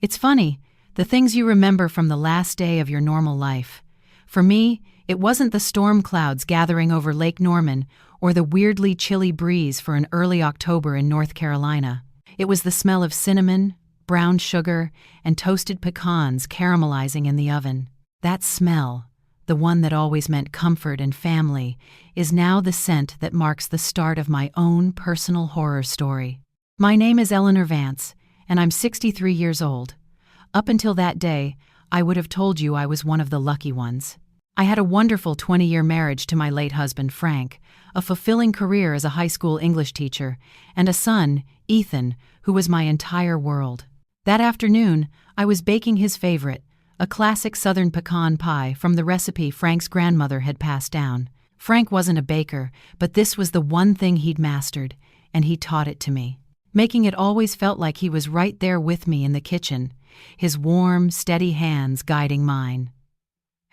It's funny, the things you remember from the last day of your normal life. For me, it wasn't the storm clouds gathering over Lake Norman or the weirdly chilly breeze for an early October in North Carolina. It was the smell of cinnamon, brown sugar, and toasted pecans caramelizing in the oven. That smell, the one that always meant comfort and family, is now the scent that marks the start of my own personal horror story. My name is Eleanor Vance, and I'm 63 years old. Up until that day, I would have told you I was one of the lucky ones. I had a wonderful 20-year marriage to my late husband, Frank, a fulfilling career as a high school English teacher, and a son, Ethan, who was my entire world. That afternoon, I was baking his favorite, a classic Southern pecan pie from the recipe Frank's grandmother had passed down. Frank wasn't a baker, but this was the one thing he'd mastered, and he taught it to me, making it always felt like he was right there with me in the kitchen, his warm, steady hands guiding mine.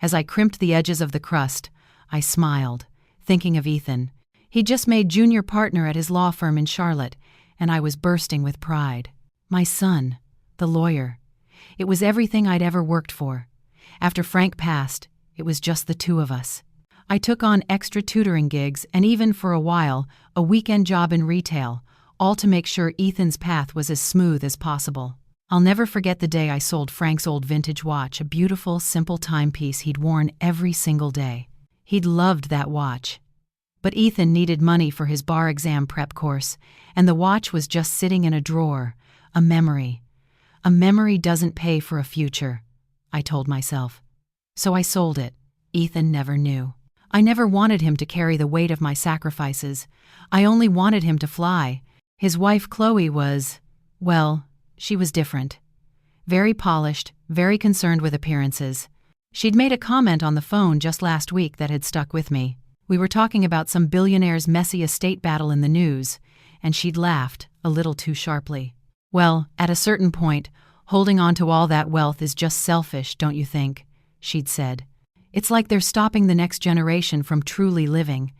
As I crimped the edges of the crust, I smiled, thinking of Ethan. He'd just made junior partner at his law firm in Charlotte, and I was bursting with pride. My son, the lawyer. It was everything I'd ever worked for. After Frank passed, it was just the two of us. I took on extra tutoring gigs and even, for a while, a weekend job in retail, all to make sure Ethan's path was as smooth as possible. I'll never forget the day I sold Frank's old vintage watch, a beautiful, simple timepiece he'd worn every single day. He'd loved that watch. But Ethan needed money for his bar exam prep course, and the watch was just sitting in a drawer, a memory. A memory doesn't pay for a future, I told myself. So I sold it. Ethan never knew. I never wanted him to carry the weight of my sacrifices. I only wanted him to fly. His wife Chloe was, well, she was different. Very polished, very concerned with appearances. She'd made a comment on the phone just last week that had stuck with me. We were talking about some billionaire's messy estate battle in the news, and she'd laughed, a little too sharply. Well, at a certain point, holding on to all that wealth is just selfish, don't you think? She'd said. It's like they're stopping the next generation from truly living.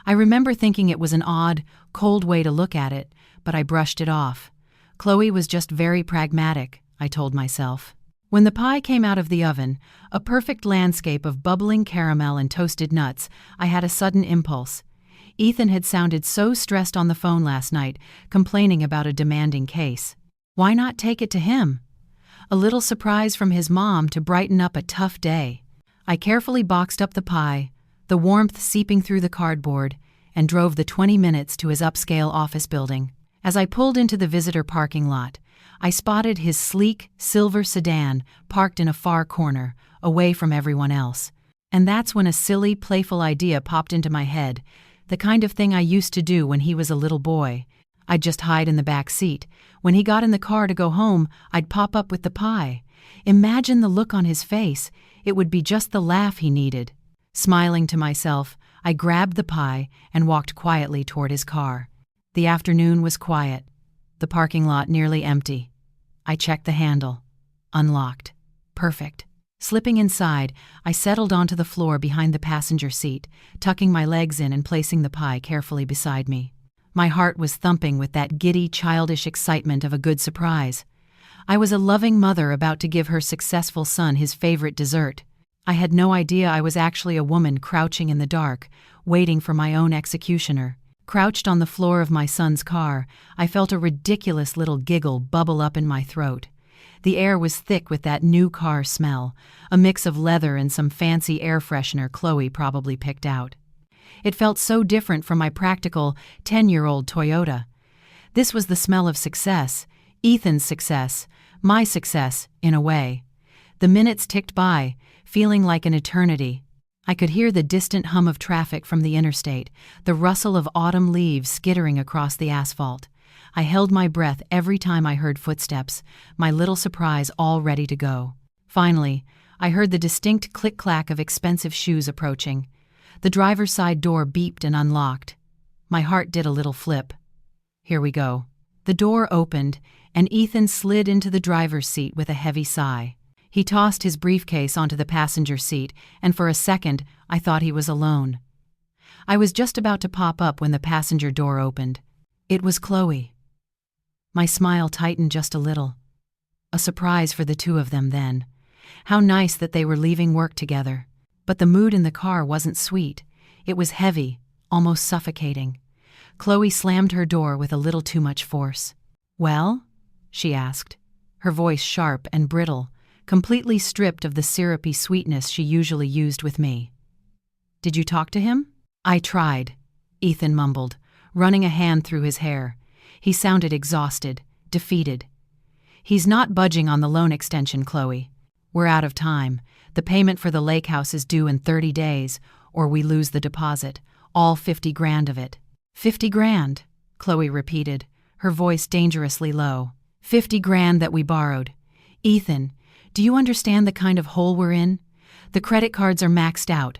I remember thinking it was an odd, cold way to look at it, but I brushed it off. Chloe was just very pragmatic, I told myself. When the pie came out of the oven, a perfect landscape of bubbling caramel and toasted nuts, I had a sudden impulse. Ethan had sounded so stressed on the phone last night, complaining about a demanding case. Why not take it to him? A little surprise from his mom to brighten up a tough day. I carefully boxed up the pie, the warmth seeping through the cardboard, and drove the 20 minutes to his upscale office building. As I pulled into the visitor parking lot, I spotted his sleek, silver sedan parked in a far corner, away from everyone else. And that's when a silly, playful idea popped into my head, the kind of thing I used to do when he was a little boy. I'd just hide in the back seat. When he got in the car to go home, I'd pop up with the pie. Imagine the look on his face. It would be just the laugh he needed. Smiling to myself, I grabbed the pie and walked quietly toward his car. The afternoon was quiet, the parking lot nearly empty. I checked the handle. Unlocked. Perfect. Slipping inside, I settled onto the floor behind the passenger seat, tucking my legs in and placing the pie carefully beside me. My heart was thumping with that giddy, childish excitement of a good surprise. I was a loving mother about to give her successful son his favorite dessert. I had no idea I was actually a woman crouching in the dark, waiting for my own executioner. Crouched on the floor of my son's car, I felt a ridiculous little giggle bubble up in my throat. The air was thick with that new car smell, a mix of leather and some fancy air freshener Chloe probably picked out. It felt so different from my practical 10-year-old Toyota. This was the smell of success, Ethan's success, my success, in a way. The minutes ticked by, feeling like an eternity. I could hear the distant hum of traffic from the interstate, the rustle of autumn leaves skittering across the asphalt. I held my breath every time I heard footsteps, my little surprise all ready to go. Finally, I heard the distinct click-clack of expensive shoes approaching. The driver's side door beeped and unlocked. My heart did a little flip. Here we go. The door opened, and Ethan slid into the driver's seat with a heavy sigh. He tossed his briefcase onto the passenger seat, and for a second, I thought he was alone. I was just about to pop up when the passenger door opened. It was Chloe. My smile tightened just a little. A surprise for the two of them then. How nice that they were leaving work together. But the mood in the car wasn't sweet. It was heavy, almost suffocating. Chloe slammed her door with a little too much force. "Well?" she asked, her voice sharp and brittle, completely stripped of the syrupy sweetness she usually used with me. "Did you talk to him?" "I tried," Ethan mumbled, running a hand through his hair. He sounded exhausted, defeated. "He's not budging on the loan extension, Chloe. We're out of time. The payment for the lake house is due in 30 days, or we lose the deposit, all 50 grand of it." "50 grand," Chloe repeated, her voice dangerously low. 50 grand that we borrowed. Ethan, do you understand the kind of hole we're in? The credit cards are maxed out.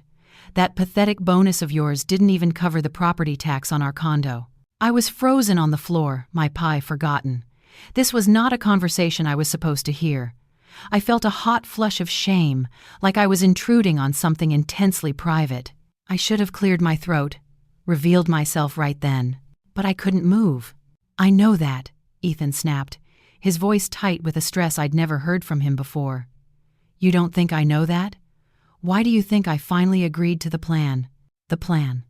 That pathetic bonus of yours didn't even cover the property tax on our condo. I was frozen on the floor, my pie forgotten. This was not a conversation I was supposed to hear. I felt a hot flush of shame, like I was intruding on something intensely private. I should have cleared my throat, revealed myself right then. But I couldn't move. "I know that," Ethan snapped, his voice tight with a stress I'd never heard from him before. "You don't think I know that? Why do you think I finally agreed to the plan?" "The plan."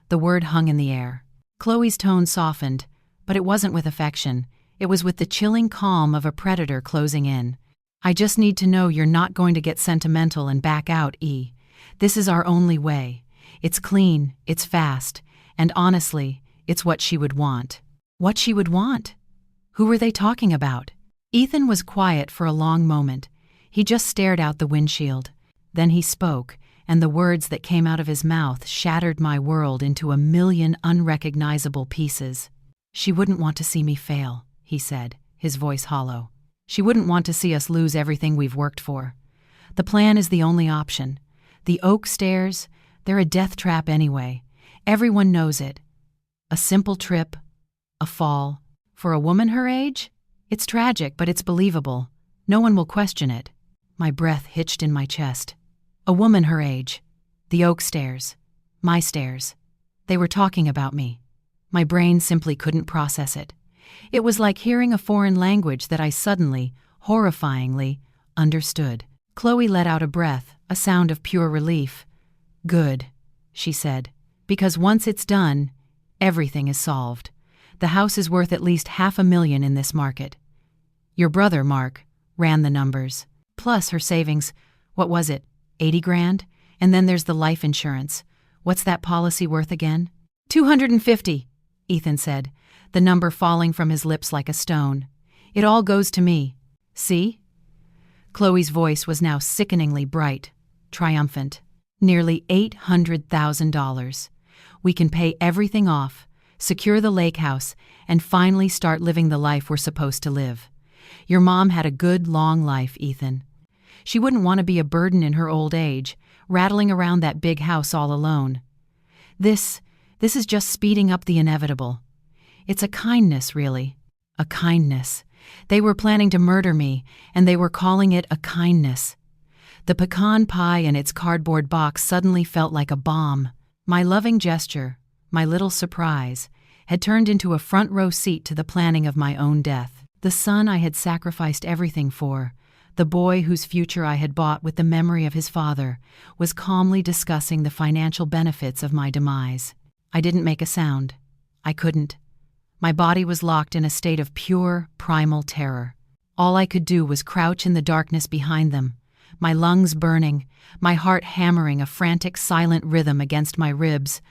The word hung in the air. Chloe's tone softened, but it wasn't with affection. It was with the chilling calm of a predator closing in. "I just need to know you're not going to get sentimental and back out, E. This is our only way. It's clean, it's fast, and honestly, it's what she would want." What she would want? Who were they talking about? Ethan was quiet for a long moment. He just stared out the windshield. Then he spoke, and the words that came out of his mouth shattered my world into a million unrecognizable pieces. "She wouldn't want to see me fail," he said, his voice hollow. "She wouldn't want to see us lose everything we've worked for. The plan is the only option. The oak stairs, they're a death trap anyway. Everyone knows it. A simple trip, a fall. For a woman her age? It's tragic, but it's believable. No one will question it." My breath hitched in my chest. A woman her age. The oak stairs. My stairs. They were talking about me. My brain simply couldn't process it. It was like hearing a foreign language that I suddenly, horrifyingly, understood. Chloe let out a breath, a sound of pure relief. "Good," she said, "because once it's done, everything is solved. The house is worth at least $500,000 in this market. Your brother, Mark, ran the numbers. Plus her savings, what was it, 80 grand? And then there's the life insurance. What's that policy worth again?" 250, Ethan said, the number falling from his lips like a stone. "It all goes to me. See?" Chloe's voice was now sickeningly bright, triumphant. "Nearly $800,000. We can pay everything off, secure the lake house, and finally start living the life we're supposed to live. Your mom had a good, long life, Ethan. She wouldn't want to be a burden in her old age, rattling around that big house all alone. This is just speeding up the inevitable. It's a kindness, really. A kindness. They were planning to murder me, and they were calling it a kindness." The pecan pie in its cardboard box suddenly felt like a bomb. My loving gesture, my little surprise, had turned into a front-row seat to the planning of my own death. The son I had sacrificed everything for, the boy whose future I had bought with the memory of his father, was calmly discussing the financial benefits of my demise. I didn't make a sound. I couldn't. My body was locked in a state of pure, primal terror. All I could do was crouch in the darkness behind them, my lungs burning, my heart hammering a frantic, silent rhythm against my ribs,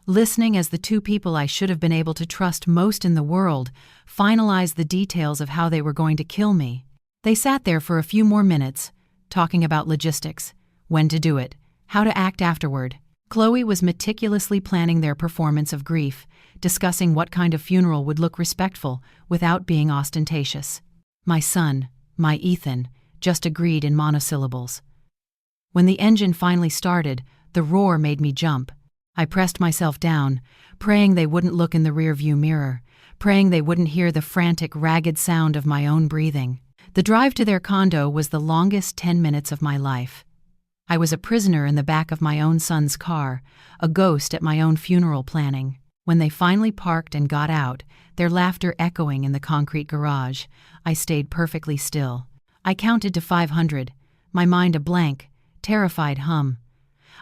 listening as the two people I should have been able to trust most in the world finalized the details of how they were going to kill me. They sat there for a few more minutes, talking about logistics, when to do it, how to act afterward. Chloe was meticulously planning their performance of grief, discussing what kind of funeral would look respectful without being ostentatious. My son, my Ethan, just agreed in monosyllables. When the engine finally started, the roar made me jump. I pressed myself down, praying they wouldn't look in the rearview mirror, praying they wouldn't hear the frantic, ragged sound of my own breathing. The drive to their condo was the longest 10 minutes of my life. I was a prisoner in the back of my own son's car, a ghost at my own funeral planning. When they finally parked and got out, their laughter echoing in the concrete garage, I stayed perfectly still. I counted to 500, my mind a blank, terrified hum.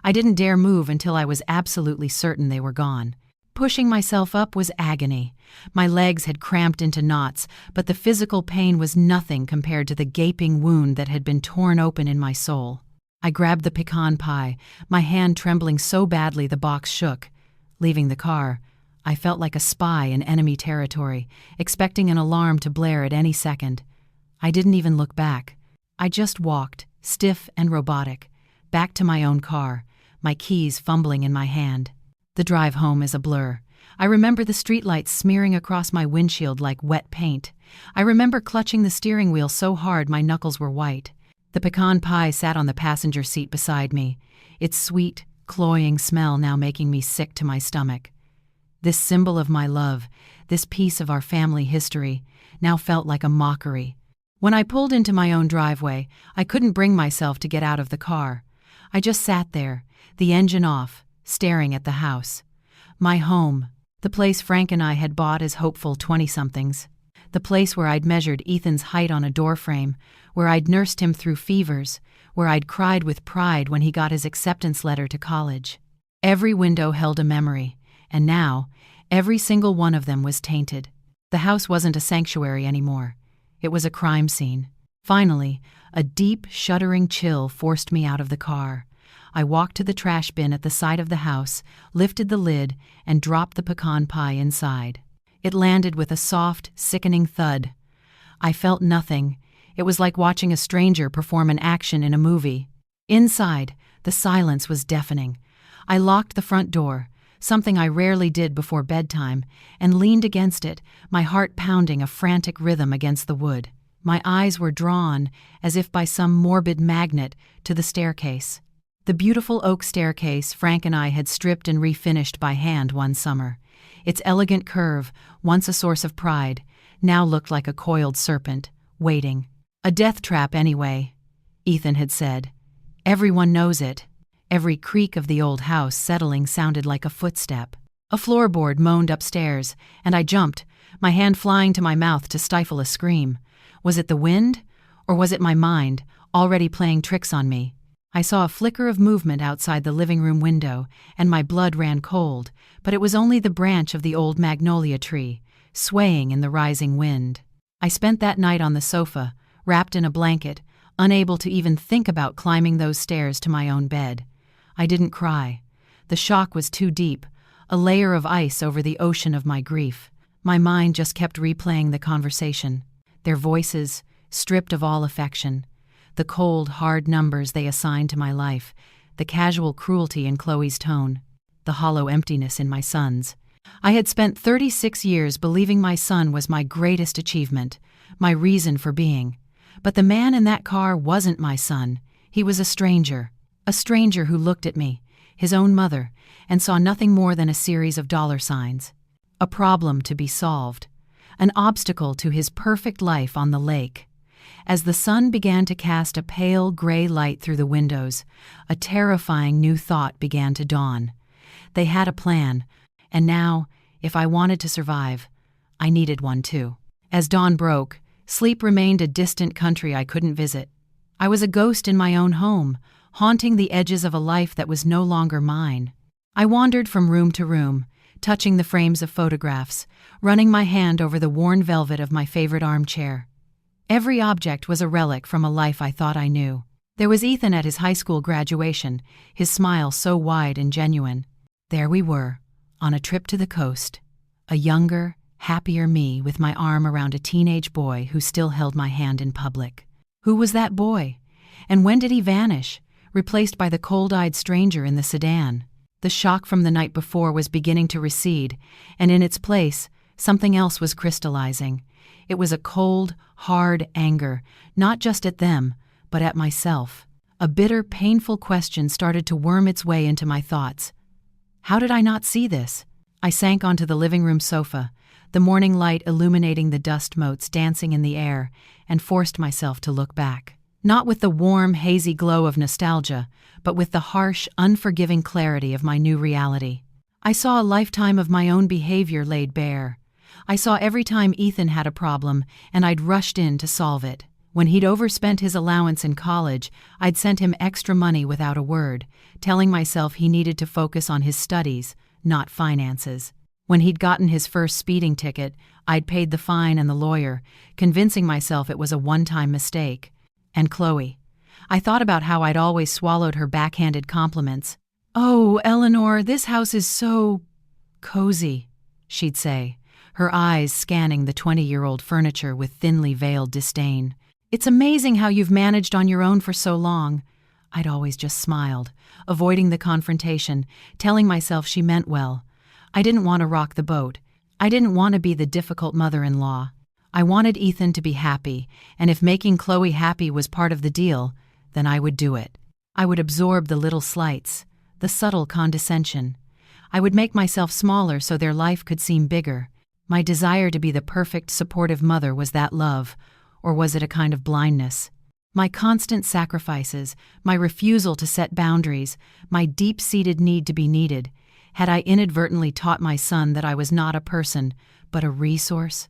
I didn't dare move until I was absolutely certain they were gone. Pushing myself up was agony. My legs had cramped into knots, but the physical pain was nothing compared to the gaping wound that had been torn open in my soul. I grabbed the pecan pie, my hand trembling so badly the box shook. Leaving the car, I felt like a spy in enemy territory, expecting an alarm to blare at any second. I didn't even look back. I just walked, stiff and robotic, back to my own car, my keys fumbling in my hand. The drive home is a blur. I remember the streetlights smearing across my windshield like wet paint. I remember clutching the steering wheel so hard my knuckles were white. The pecan pie sat on the passenger seat beside me, its sweet, cloying smell now making me sick to my stomach. This symbol of my love, this piece of our family history, now felt like a mockery. When I pulled into my own driveway, I couldn't bring myself to get out of the car. I just sat there, the engine off, staring at the house. My home, the place Frank and I had bought as hopeful 20-somethings. The place where I'd measured Ethan's height on a doorframe, where I'd nursed him through fevers, where I'd cried with pride when he got his acceptance letter to college. Every window held a memory, and now, every single one of them was tainted. The house wasn't a sanctuary anymore. It was a crime scene. Finally, a deep, shuddering chill forced me out of the car. I walked to the trash bin at the side of the house, lifted the lid, and dropped the pecan pie inside. It landed with a soft, sickening thud. I felt nothing. It was like watching a stranger perform an action in a movie. Inside, the silence was deafening. I locked the front door, something I rarely did before bedtime, and leaned against it, my heart pounding a frantic rhythm against the wood. My eyes were drawn, as if by some morbid magnet, to the staircase. The beautiful oak staircase Frank and I had stripped and refinished by hand one summer. Its elegant curve, once a source of pride, now looked like a coiled serpent, waiting. A death trap anyway, Ethan had said. Everyone knows it. Every creak of the old house settling sounded like a footstep. A floorboard moaned upstairs, and I jumped, my hand flying to my mouth to stifle a scream. Was it the wind, or was it my mind, already playing tricks on me? I saw a flicker of movement outside the living room window, and my blood ran cold, but it was only the branch of the old magnolia tree, swaying in the rising wind. I spent that night on the sofa, wrapped in a blanket, unable to even think about climbing those stairs to my own bed. I didn't cry. The shock was too deep, a layer of ice over the ocean of my grief. My mind just kept replaying the conversation. Their voices, stripped of all affection. The cold, hard numbers they assigned to my life, the casual cruelty in Chloe's tone, the hollow emptiness in my son's. I had spent 36 years believing my son was my greatest achievement, my reason for being. But the man in that car wasn't my son. He was a stranger who looked at me, his own mother, and saw nothing more than a series of dollar signs. A problem to be solved, an obstacle to his perfect life on the lake. As the sun began to cast a pale gray light through the windows, a terrifying new thought began to dawn. They had a plan, and now, if I wanted to survive, I needed one too. As dawn broke, sleep remained a distant country I couldn't visit. I was a ghost in my own home, haunting the edges of a life that was no longer mine. I wandered from room to room, touching the frames of photographs, running my hand over the worn velvet of my favorite armchair. Every object was a relic from a life I thought I knew. There was Ethan at his high school graduation, his smile so wide and genuine. There we were, on a trip to the coast. A younger, happier me with my arm around a teenage boy who still held my hand in public. Who was that boy? And when did he vanish, replaced by the cold-eyed stranger in the sedan? The shock from the night before was beginning to recede, and in its place, something else was crystallizing. It was a cold, hard anger, not just at them, but at myself. A bitter, painful question started to worm its way into my thoughts. How did I not see this? I sank onto the living room sofa, the morning light illuminating the dust motes dancing in the air, and forced myself to look back. Not with the warm, hazy glow of nostalgia, but with the harsh, unforgiving clarity of my new reality. I saw a lifetime of my own behavior laid bare. I saw every time Ethan had a problem, and I'd rushed in to solve it. When he'd overspent his allowance in college, I'd sent him extra money without a word, telling myself he needed to focus on his studies, not finances. When he'd gotten his first speeding ticket, I'd paid the fine and the lawyer, convincing myself it was a one-time mistake. And Chloe. I thought about how I'd always swallowed her backhanded compliments. "Oh, Eleanor, this house is so cozy," she'd say, her eyes scanning the 20-year-old furniture with thinly veiled disdain. "It's amazing how you've managed on your own for so long." I'd always just smiled, avoiding the confrontation, telling myself she meant well. I didn't want to rock the boat. I didn't want to be the difficult mother-in-law. I wanted Ethan to be happy, and if making Chloe happy was part of the deal, then I would do it. I would absorb the little slights, the subtle condescension. I would make myself smaller so their life could seem bigger. My desire to be the perfect, supportive mother, was that love, or was it a kind of blindness? My constant sacrifices, my refusal to set boundaries, my deep-seated need to be needed, had I inadvertently taught my son that I was not a person, but a resource,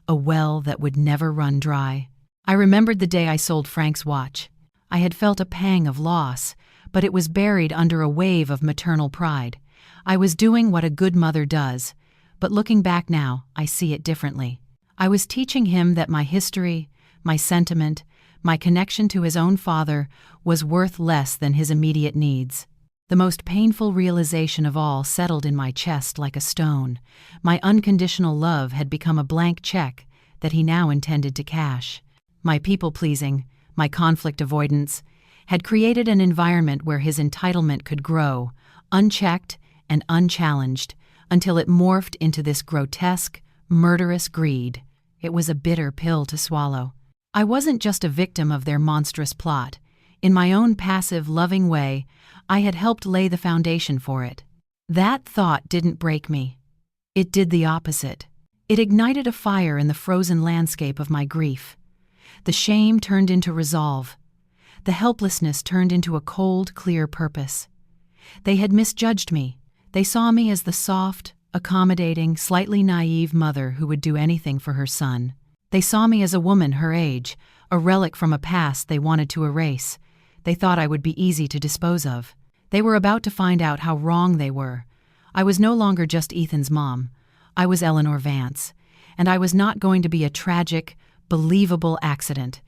a well that would never run dry? I remembered the day I sold Frank's watch. I had felt a pang of loss, but it was buried under a wave of maternal pride. I was doing what a good mother does, but looking back now, I see it differently. I was teaching him that my history, my sentiment, my connection to his own father was worth less than his immediate needs. The most painful realization of all settled in my chest like a stone. My unconditional love had become a blank check that he now intended to cash. My people-pleasing, my conflict avoidance, had created an environment where his entitlement could grow, unchecked and unchallenged, until it morphed into this grotesque, murderous greed. It was a bitter pill to swallow. I wasn't just a victim of their monstrous plot. In my own passive, loving way, I had helped lay the foundation for it. That thought didn't break me. It did the opposite. It ignited a fire in the frozen landscape of my grief. The shame turned into resolve. The helplessness turned into a cold, clear purpose. They had misjudged me. They saw me as the soft, accommodating, slightly naive mother who would do anything for her son. They saw me as a woman her age, a relic from a past they wanted to erase. They thought I would be easy to dispose of. They were about to find out how wrong they were. I was no longer just Ethan's mom. I was Eleanor Vance, and I was not going to be a tragic, believable accident.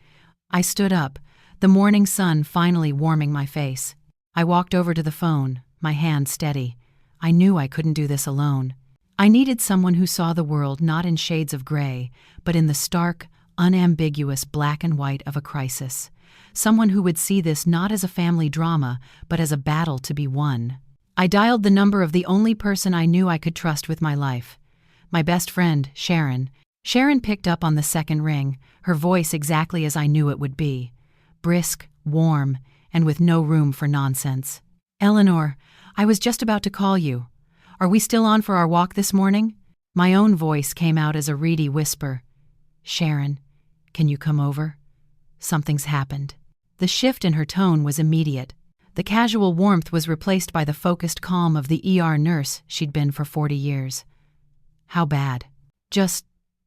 I stood up, the morning sun finally warming my face. I walked over to the phone, my hand steady. I knew I couldn't do this alone. I needed someone who saw the world not in shades of gray, but in the stark, unambiguous black and white of a crisis. Someone who would see this not as a family drama, but as a battle to be won. I dialed the number of the only person I knew I could trust with my life. My best friend, Sharon. Sharon picked up on the second ring, her voice exactly as I knew it would be. Brisk, warm, and with no room for nonsense. "Eleanor, I was just about to call you. Are we still on for our walk this morning?" My own voice came out as a reedy whisper. "Sharon, can you come over? Something's happened." The shift in her tone was immediate. The casual warmth was replaced by the focused calm of the ER nurse she'd been for 40 years. "How bad?" "Just,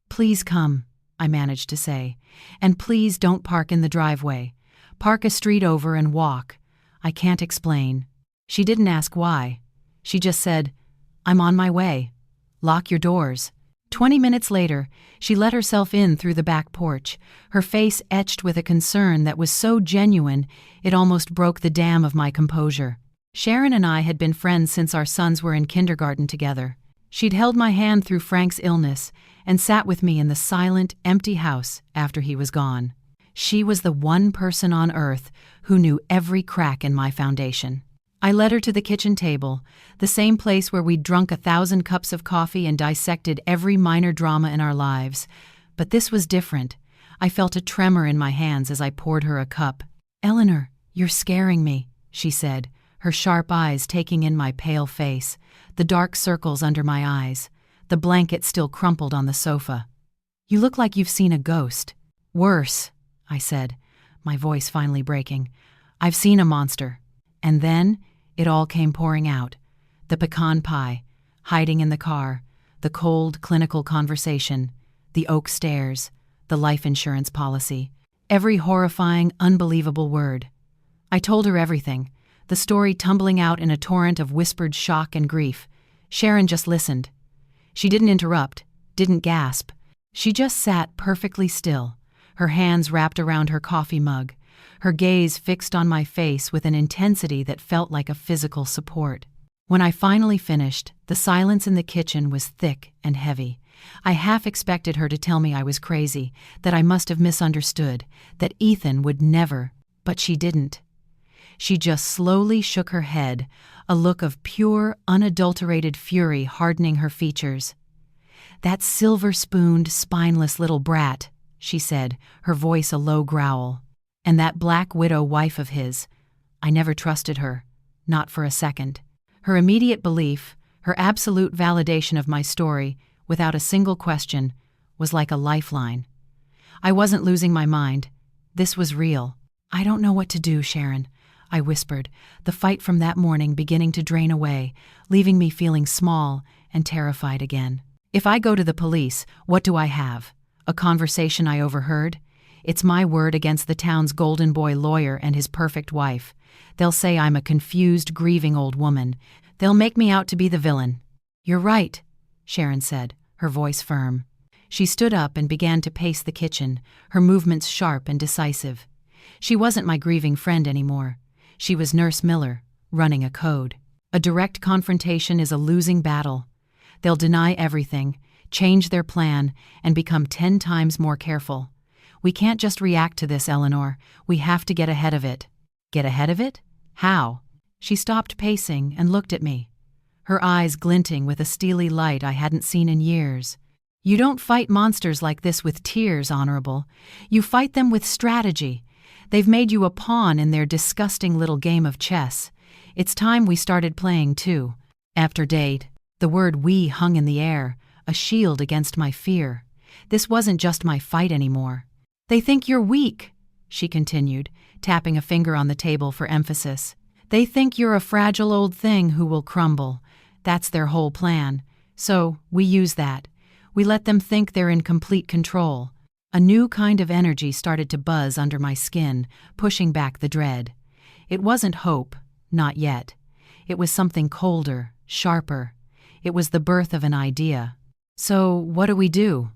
please come," I managed to say. "And please don't park in the driveway. Park a street over and walk. I can't explain." She didn't ask why. She just said, "I'm on my way. Lock your doors." 20 minutes later, she let herself in through the back porch, her face etched with a concern that was so genuine it almost broke the dam of my composure. Sharon and I had been friends since our sons were in kindergarten together. She'd held my hand through Frank's illness and sat with me in the silent, empty house after he was gone. She was the one person on earth who knew every crack in my foundation. I led her to the kitchen table, the same place where we'd drunk 1,000 cups of coffee and dissected every minor drama in our lives. But this was different. I felt a tremor in my hands as I poured her a cup. "Eleanor, you're scaring me," she said, her sharp eyes taking in my pale face, the dark circles under my eyes, the blanket still crumpled on the sofa. "You look like you've seen a ghost." "Worse," I said, my voice finally breaking. "I've seen a monster." And then it all came pouring out. The pecan pie, hiding in the car, the cold, clinical conversation, the oak stairs, the life insurance policy. Every horrifying, unbelievable word. I told her everything, the story tumbling out in a torrent of whispered shock and grief. Sharon just listened. She didn't interrupt, didn't gasp. She just sat perfectly still, her hands wrapped around her coffee mug, her gaze fixed on my face with an intensity that felt like a physical support. When I finally finished, the silence in the kitchen was thick and heavy. I half expected her to tell me I was crazy, that I must have misunderstood, that Ethan would never, but she didn't. She just slowly shook her head, a look of pure, unadulterated fury hardening her features. "That silver-spooned, spineless little brat," she said, her voice a low growl. "And that black widow wife of his. I never trusted her, not for a second." Her immediate belief, her absolute validation of my story, without a single question, was like a lifeline. I wasn't losing my mind. This was real. "I don't know what to do, Sharon," I whispered, the fight from that morning beginning to drain away, leaving me feeling small and terrified again. "If I go to the police, what do I have? A conversation I overheard? It's my word against the town's golden boy lawyer and his perfect wife. They'll say I'm a confused, grieving old woman. They'll make me out to be the villain." "You're right," Sharon said, her voice firm. She stood up and began to pace the kitchen, her movements sharp and decisive. She wasn't my grieving friend anymore. She was Nurse Miller, running a code. A direct confrontation is a losing battle. They'll deny everything, change their plan, and become 10 times more careful. We can't just react to this, Eleanor. We have to get ahead of it. Get ahead of it? How? She stopped pacing and looked at me, her eyes glinting with a steely light I hadn't seen in years. "You don't fight monsters like this with tears, Honorable. You fight them with strategy. They've made you a pawn in their disgusting little game of chess. It's time we started playing, too." After date, the word "we" hung in the air, a shield against my fear. This wasn't just my fight anymore. "They think you're weak," she continued, tapping a finger on the table for emphasis. "They think you're a fragile old thing who will crumble. That's their whole plan. So we use that. We let them think they're in complete control." A new kind of energy started to buzz under my skin, pushing back the dread. It wasn't hope, not yet. It was something colder, sharper. It was the birth of an idea. "So what do we do?"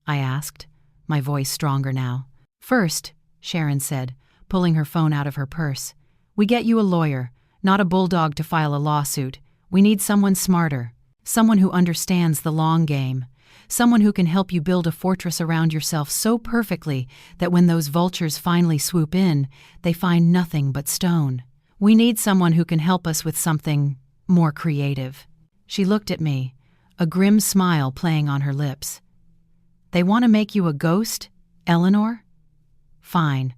I asked, my voice stronger now. "First," Sharon said, pulling her phone out of her purse, "we get you a lawyer, not a bulldog to file a lawsuit. We need someone smarter, someone who understands the long game, someone who can help you build a fortress around yourself so perfectly that when those vultures finally swoop in, they find nothing but stone. We need someone who can help us with something more creative." She looked at me, a grim smile playing on her lips. "They want to make you a ghost, Eleanor? Fine.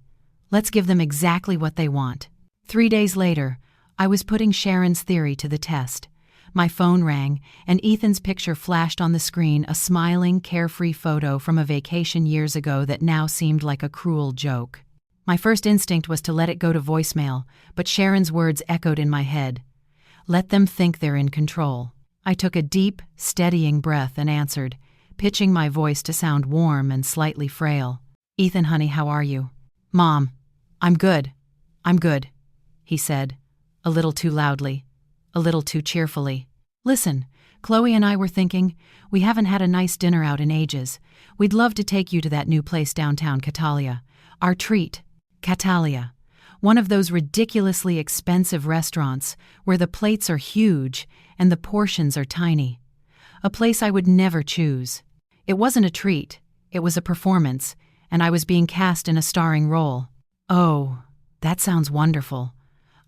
Let's give them exactly what they want." 3 days later, I was putting Sharon's theory to the test. My phone rang, and Ethan's picture flashed on the screen, a smiling, carefree photo from a vacation years ago that now seemed like a cruel joke. My first instinct was to let it go to voicemail, but Sharon's words echoed in my head. "Let them think they're in control." I took a deep, steadying breath and answered, pitching my voice to sound warm and slightly frail. "Ethan, honey, how are you?" "Mom, I'm good. I'm good," he said, a little too loudly, a little too cheerfully. "Listen, Chloe and I were thinking, we haven't had a nice dinner out in ages. We'd love to take you to that new place downtown Catalia. Our treat. Catalia. One of those ridiculously expensive restaurants where the plates are huge and the portions are tiny. A place I would never choose. It wasn't a treat. It was a performance, and I was being cast in a starring role." "Oh, that sounds wonderful,"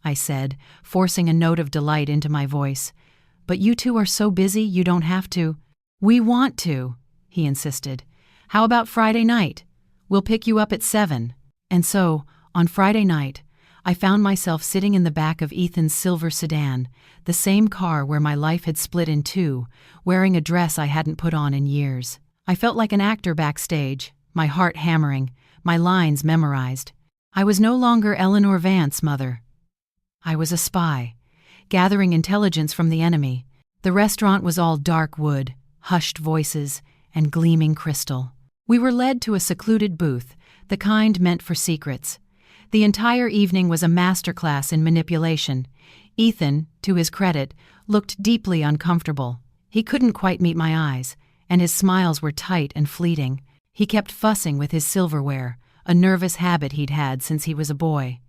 I said, forcing a note of delight into my voice. "But you two are so busy you don't have to." "We want to," he insisted. "How about Friday night? We'll pick you up at 7. And so, on Friday night, I found myself sitting in the back of Ethan's silver sedan, the same car where my life had split in two, wearing a dress I hadn't put on in years. I felt like an actor backstage, my heart hammering, my lines memorized. I was no longer Eleanor Vance, Mother. I was a spy, gathering intelligence from the enemy, The restaurant was all dark wood, hushed voices, and gleaming crystal. We were led to a secluded booth, the kind meant for secrets. The entire evening was a masterclass in manipulation. Ethan, to his credit, looked deeply uncomfortable. He couldn't quite meet my eyes, and his smiles were tight and fleeting. He kept fussing with his silverware, a nervous habit he'd had since he was a boy.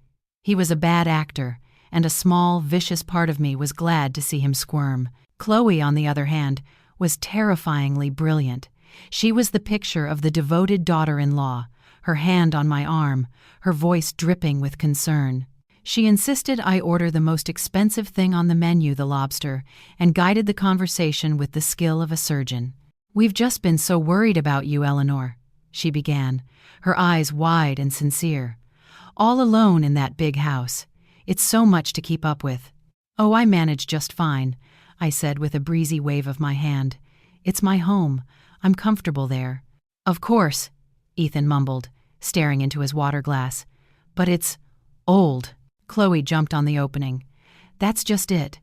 He was a bad actor, and a small, vicious part of me was glad to see him squirm. Chloe, on the other hand, was terrifyingly brilliant. She was the picture of the devoted daughter-in-law, her hand on my arm, her voice dripping with concern. She insisted I order the most expensive thing on the menu, the lobster, and guided the conversation with the skill of a surgeon. "We've just been so worried about you, Eleanor," she began, her eyes wide and sincere. "All alone in that big house. It's so much to keep up with." "Oh, I manage just fine," I said with a breezy wave of my hand. "It's my home. I'm comfortable there." "Of course," Ethan mumbled, staring into his water glass. "But it's old." Chloe jumped on the opening. "That's just it.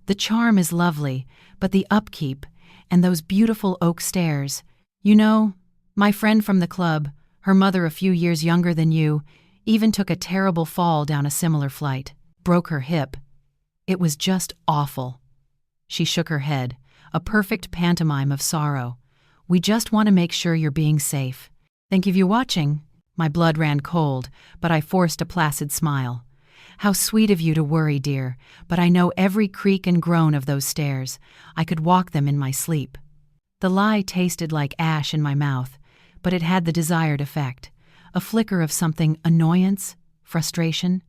The charm is lovely, but the upkeep, and those beautiful oak stairs. You know, my friend from the club, her mother a few years younger than you, even took a terrible fall down a similar flight. Broke her hip. It was just awful." She shook her head, a perfect pantomime of sorrow. "We just want to make sure you're being safe. Thank you for watching." My blood ran cold, but I forced a placid smile. "How sweet of you to worry, dear, but I know every creak and groan of those stairs. I could walk them in my sleep." The lie tasted like ash in my mouth, but it had the desired effect. A flicker of something annoyance, frustration,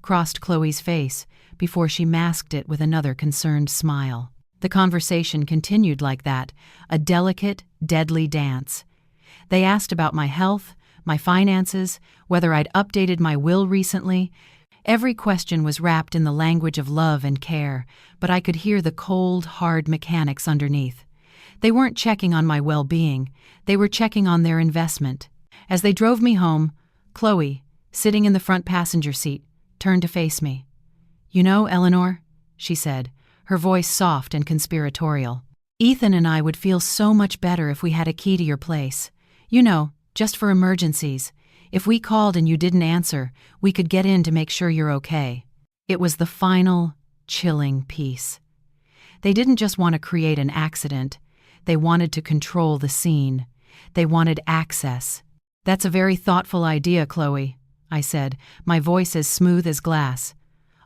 crossed Chloe's face before she masked it with another concerned smile. The conversation continued like that, a delicate, deadly dance. They asked about my health, my finances, whether I'd updated my will recently. Every question was wrapped in the language of love and care, but I could hear the cold, hard mechanics underneath. They weren't checking on my well-being, they were checking on their investment. As they drove me home, Chloe, sitting in the front passenger seat, turned to face me. "You know, Eleanor," she said, her voice soft and conspiratorial, "Ethan and I would feel so much better if we had a key to your place. You know, just for emergencies. If we called and you didn't answer, we could get in to make sure you're okay." It was the final, chilling piece. They didn't just want to create an accident. They wanted to control the scene. They wanted access. "That's a very thoughtful idea, Chloe," I said, my voice as smooth as glass.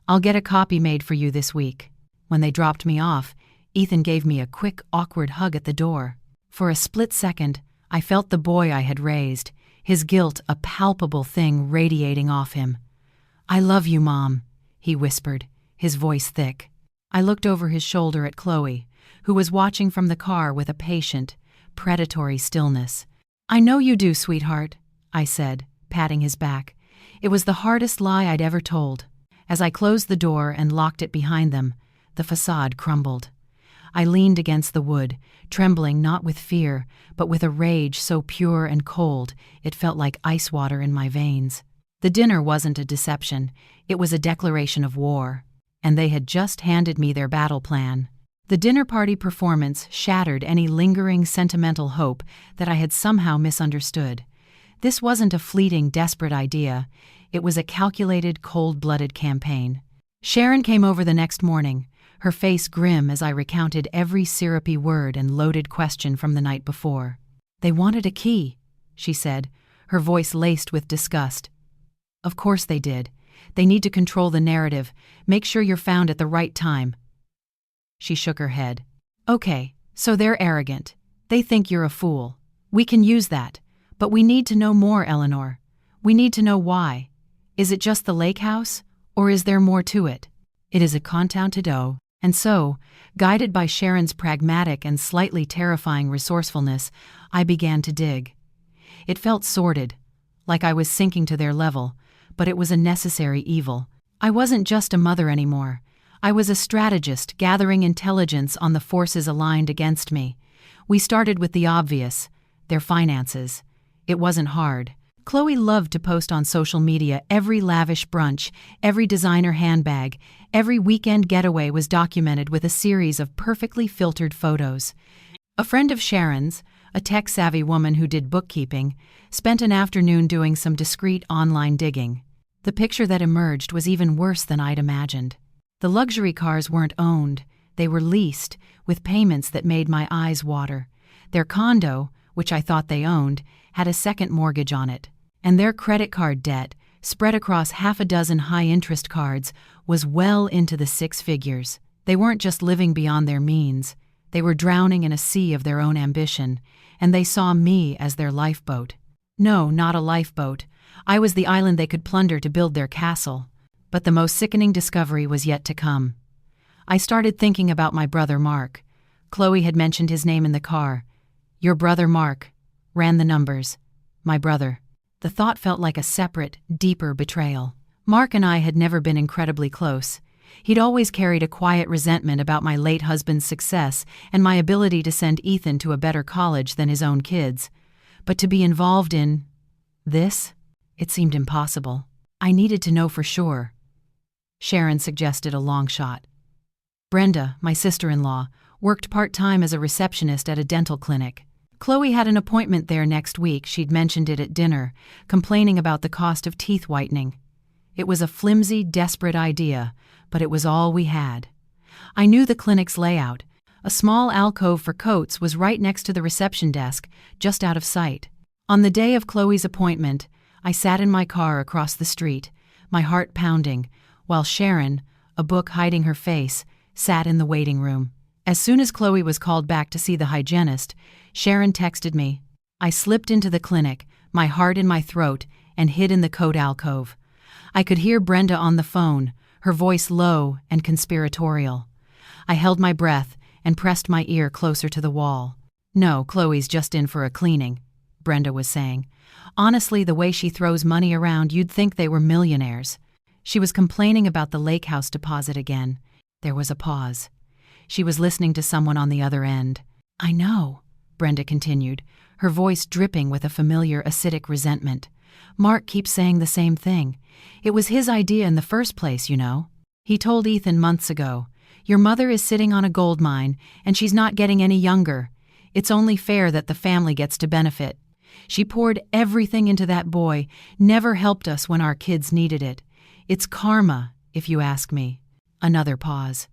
"I'll get a copy made for you this week." When they dropped me off, Ethan gave me a quick, awkward hug at the door. For a split second, I felt the boy I had raised, his guilt a palpable thing radiating off him. "I love you, Mom," he whispered, his voice thick. I looked over his shoulder at Chloe, who was watching from the car with a patient, predatory stillness. "I know you do, sweetheart," I said, patting his back. It was the hardest lie I'd ever told. As I closed the door and locked it behind them, the facade crumbled. I leaned against the wood, trembling not with fear, but with a rage so pure and cold it felt like ice water in my veins. The dinner wasn't a deception, it was a declaration of war, and they had just handed me their battle plan. The dinner party performance shattered any lingering sentimental hope that I had somehow misunderstood. This wasn't a fleeting, desperate idea, it was a calculated, cold-blooded campaign. Sharon came over the next morning, her face grim as I recounted every syrupy word and loaded question from the night before. "They wanted a key," she said, her voice laced with disgust. "Of course they did. They need to control the narrative, make sure you're found at the right time." She shook her head. "Okay, so they're arrogant. They think you're a fool. We can use that. But we need to know more, Eleanor. We need to know why. Is it just the lake house, or is there more to it?" "It is a countdown to dough." And so, guided by Sharon's pragmatic and slightly terrifying resourcefulness, I began to dig. It felt sordid, like I was sinking to their level, but it was a necessary evil. I wasn't just a mother anymore. I was a strategist gathering intelligence on the forces aligned against me. We started with the obvious, their finances. It wasn't hard. Chloe loved to post on social media every lavish brunch, every designer handbag, every weekend getaway was documented with a series of perfectly filtered photos. A friend of Sharon's, a tech-savvy woman who did bookkeeping, spent an afternoon doing some discreet online digging. The picture that emerged was even worse than I'd imagined. The luxury cars weren't owned, they were leased, with payments that made my eyes water. Their condo, which I thought they owned, had a second mortgage on it. And their credit card debt, spread across half a dozen high-interest cards, was well into the six figures. They weren't just living beyond their means. They were drowning in a sea of their own ambition, and they saw me as their lifeboat. No, not a lifeboat. I was the island they could plunder to build their castle. But the most sickening discovery was yet to come. I started thinking about my brother Mark. Chloe had mentioned his name in the car. "Your brother Mark," ran the numbers. My brother. The thought felt like a separate, deeper betrayal. Mark and I had never been incredibly close. He'd always carried a quiet resentment about my late husband's success and my ability to send Ethan to a better college than his own kids. But to be involved in this? It seemed impossible. I needed to know for sure. Sharon suggested a long shot. Brenda, my sister-in-law, worked part-time as a receptionist at a dental clinic. Chloe had an appointment there next week. She'd mentioned it at dinner, complaining about the cost of teeth whitening. It was a flimsy, desperate idea, but it was all we had. I knew the clinic's layout. A small alcove for coats was right next to the reception desk, just out of sight. On the day of Chloe's appointment, I sat in my car across the street, my heart pounding, while Sharon, a book hiding her face, sat in the waiting room. As soon as Chloe was called back to see the hygienist, Sharon texted me. I slipped into the clinic, my heart in my throat, and hid in the coat alcove. I could hear Brenda on the phone, her voice low and conspiratorial. I held my breath and pressed my ear closer to the wall. "No, Chloe's just in for a cleaning," Brenda was saying. "Honestly, the way she throws money around, you'd think they were millionaires." She was complaining about the lake house deposit again. There was a pause. She was listening to someone on the other end. "I know," Brenda continued, her voice dripping with a familiar acidic resentment. "Mark keeps saying the same thing. It was his idea in the first place, you know. He told Ethan months ago, 'Your mother is sitting on a gold mine, and she's not getting any younger. It's only fair that the family gets to benefit. She poured everything into that boy, never helped us when our kids needed it. It's karma, if you ask me." Another pause.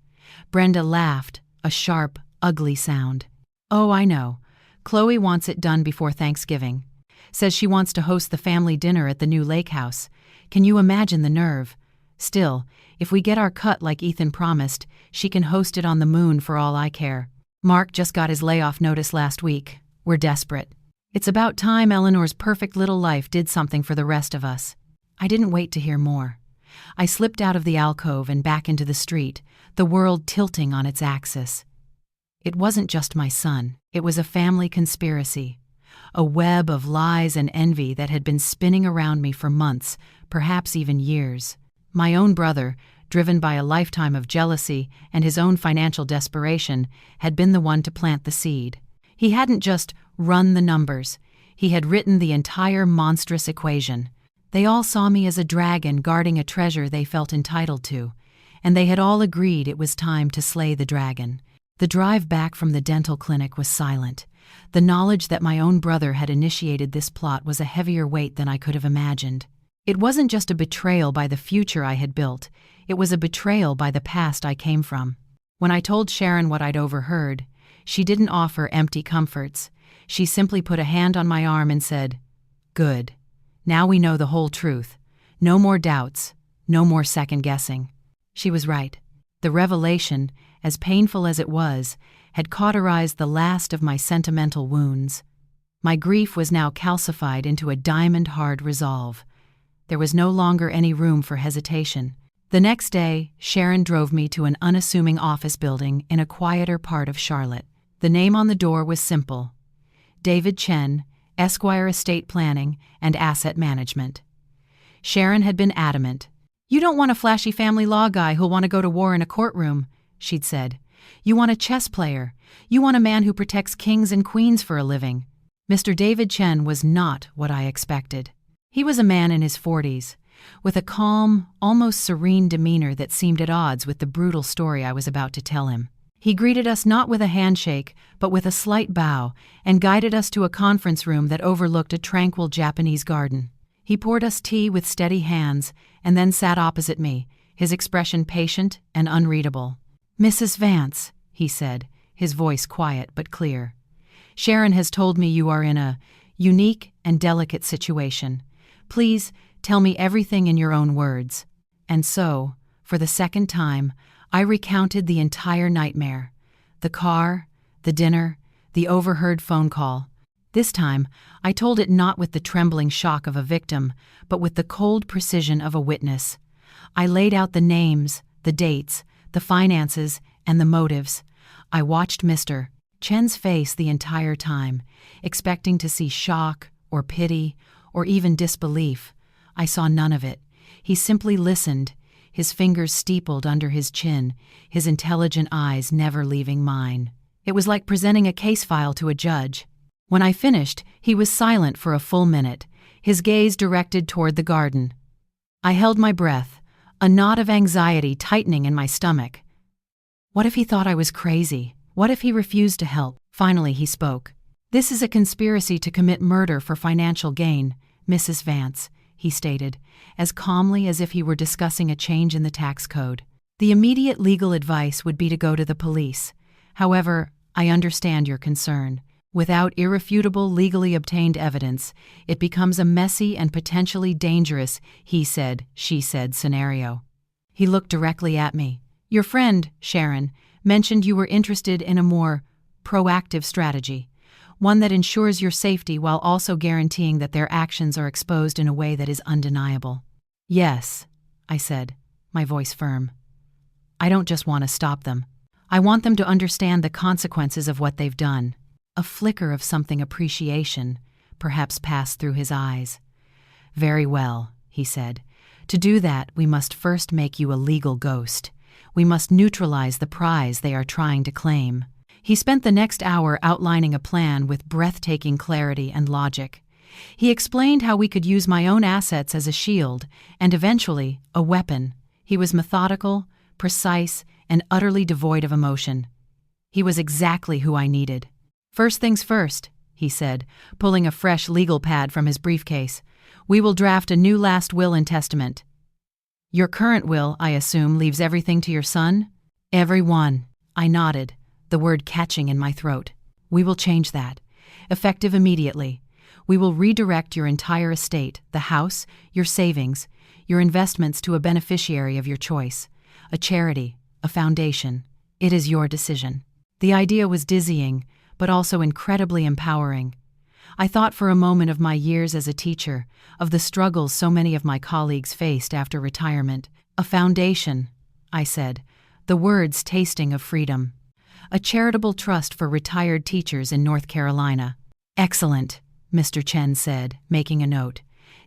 Brenda laughed, a sharp, ugly sound. "Oh, I know. Chloe wants it done before Thanksgiving. Says she wants to host the family dinner at the new lake house. Can you imagine the nerve? Still, if we get our cut like Ethan promised, she can host it on the moon for all I care. Mark just got his layoff notice last week. We're desperate. It's about time Eleanor's perfect little life did something for the rest of us." I didn't wait to hear more. I slipped out of the alcove and back into the street, the world tilting on its axis. It wasn't just my son. It was a family conspiracy. A web of lies and envy that had been spinning around me for months, perhaps even years. My own brother, driven by a lifetime of jealousy and his own financial desperation, had been the one to plant the seed. He hadn't just run the numbers. He had written the entire monstrous equation. They all saw me as a dragon guarding a treasure they felt entitled to, and they had all agreed it was time to slay the dragon. The drive back from the dental clinic was silent. The knowledge that my own brother had initiated this plot was a heavier weight than I could have imagined. It wasn't just a betrayal by the future I had built, it was a betrayal by the past I came from. When I told Sharon what I'd overheard, she didn't offer empty comforts. She simply put a hand on my arm and said, "Good. Now we know the whole truth. No more doubts, no more second-guessing." She was right. The revelation, as painful as it was, had cauterized the last of my sentimental wounds. My grief was now calcified into a diamond-hard resolve. There was no longer any room for hesitation. The next day, Sharon drove me to an unassuming office building in a quieter part of Charlotte. The name on the door was simple: David Chen, Esquire Estate Planning and Asset Management. Sharon had been adamant. "You don't want a flashy family law guy who'll want to go to war in a courtroom," she'd said. "You want a chess player. You want a man who protects kings and queens for a living." Mr. David Chen was not what I expected. He was a man in his 40s, with a calm, almost serene demeanor that seemed at odds with the brutal story I was about to tell him. He greeted us not with a handshake, but with a slight bow, and guided us to a conference room that overlooked a tranquil Japanese garden. He poured us tea with steady hands, and then sat opposite me, his expression patient and unreadable. "Mrs. Vance," he said, his voice quiet but clear. "Sharon has told me you are in a unique and delicate situation. Please tell me everything in your own words." And so, for the second time, I recounted the entire nightmare. The car, the dinner, the overheard phone call. This time, I told it not with the trembling shock of a victim, but with the cold precision of a witness. I laid out the names, the dates, the finances, and the motives. I watched Mr. Chen's face the entire time, expecting to see shock or pity or even disbelief. I saw none of it. He simply listened, his fingers steepled under his chin, his intelligent eyes never leaving mine. It was like presenting a case file to a judge. When I finished, he was silent for a full minute, his gaze directed toward the garden. I held my breath, a knot of anxiety tightening in my stomach. What if he thought I was crazy? What if he refused to help? Finally, he spoke. "This is a conspiracy to commit murder for financial gain, Mrs. Vance," he stated, as calmly as if he were discussing a change in the tax code. "The immediate legal advice would be to go to the police. However, I understand your concern. Without irrefutable legally obtained evidence, it becomes a messy and potentially dangerous he said, she said scenario." He looked directly at me. "Your friend, Sharon, mentioned you were interested in a more proactive strategy, one that ensures your safety while also guaranteeing that their actions are exposed in a way that is undeniable." "Yes," I said, my voice firm. "I don't just want to stop them. I want them to understand the consequences of what they've done." A flicker of something appreciation perhaps passed through his eyes. "Very well," he said. "To do that, we must first make you a legal ghost. We must neutralize the prize they are trying to claim." He spent the next hour outlining a plan with breathtaking clarity and logic. He explained how we could use my own assets as a shield and eventually a weapon. He was methodical, precise, and utterly devoid of emotion. He was exactly who I needed. "First things first," he said, pulling a fresh legal pad from his briefcase. "We will draft a new last will and testament. Your current will, I assume, leaves everything to your son?" "Every one." I nodded, the word catching in my throat. "We will change that. Effective immediately. We will redirect your entire estate, the house, your savings, your investments to a beneficiary of your choice. A charity, a foundation. It is your decision." The idea was dizzying, but also incredibly empowering. I thought for a moment of my years as a teacher, of the struggles so many of my colleagues faced after retirement. "A foundation," I said, the words tasting of freedom. "A charitable trust for retired teachers in North Carolina." "Excellent," Mr. Chen said, making a note.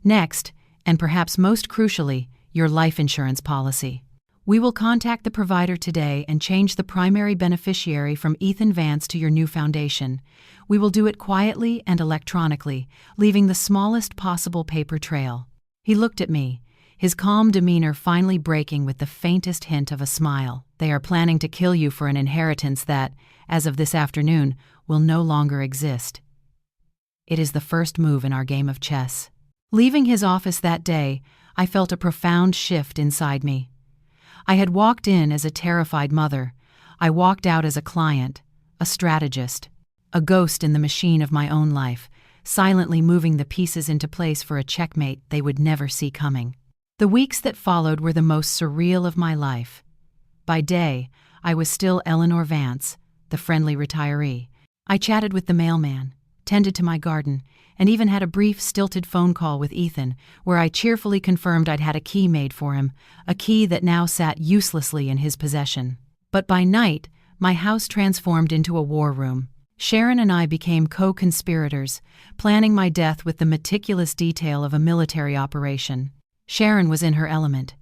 "Next, and perhaps most crucially, your life insurance policy. We will contact the provider today and change the primary beneficiary from Ethan Vance to your new foundation. We will do it quietly and electronically, leaving the smallest possible paper trail." He looked at me, his calm demeanor finally breaking with the faintest hint of a smile. "They are planning to kill you for an inheritance that, as of this afternoon, will no longer exist. It is the first move in our game of chess." Leaving his office that day, I felt a profound shift inside me. I had walked in as a terrified mother. I walked out as a client, a strategist, a ghost in the machine of my own life, silently moving the pieces into place for a checkmate they would never see coming. The weeks that followed were the most surreal of my life. By day, I was still Eleanor Vance, the friendly retiree. I chatted with the mailman, tended to my garden, and even had a brief, stilted phone call with Ethan, where I cheerfully confirmed I'd had a key made for him, a key that now sat uselessly in his possession. But by night, my house transformed into a war room. Sharon and I became co-conspirators, planning my death with the meticulous detail of a military operation. Sharon was in her element.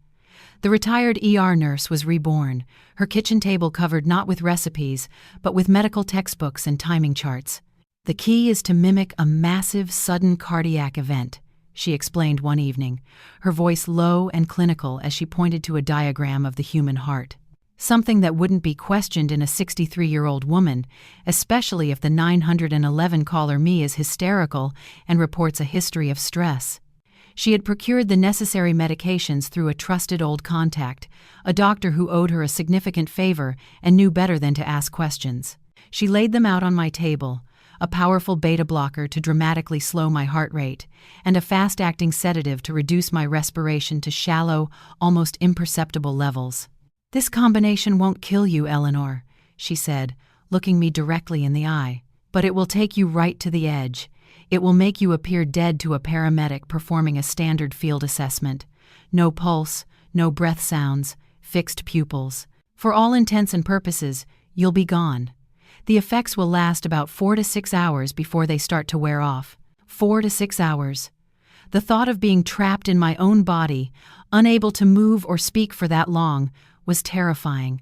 The retired ER nurse was reborn, her kitchen table covered not with recipes, but with medical textbooks and timing charts. "The key is to mimic a massive, sudden cardiac event," she explained one evening, her voice low and clinical as she pointed to a diagram of the human heart. Something that wouldn't be questioned in a 63-year-old woman, especially if the 911 caller me is hysterical and reports a history of stress. She had procured the necessary medications through a trusted old contact, a doctor who owed her a significant favor and knew better than to ask questions. She laid them out on my table, a powerful beta blocker to dramatically slow my heart rate, and a fast-acting sedative to reduce my respiration to shallow, almost imperceptible levels. "This combination won't kill you, Eleanor," she said, looking me directly in the eye. "But it will take you right to the edge. It will make you appear dead to a paramedic performing a standard field assessment. No pulse, no breath sounds, fixed pupils. For all intents and purposes, you'll be gone. The effects will last about 4 to 6 hours before they start to wear off. 4 to 6 hours. The thought of being trapped in my own body, unable to move or speak for that long, was terrifying.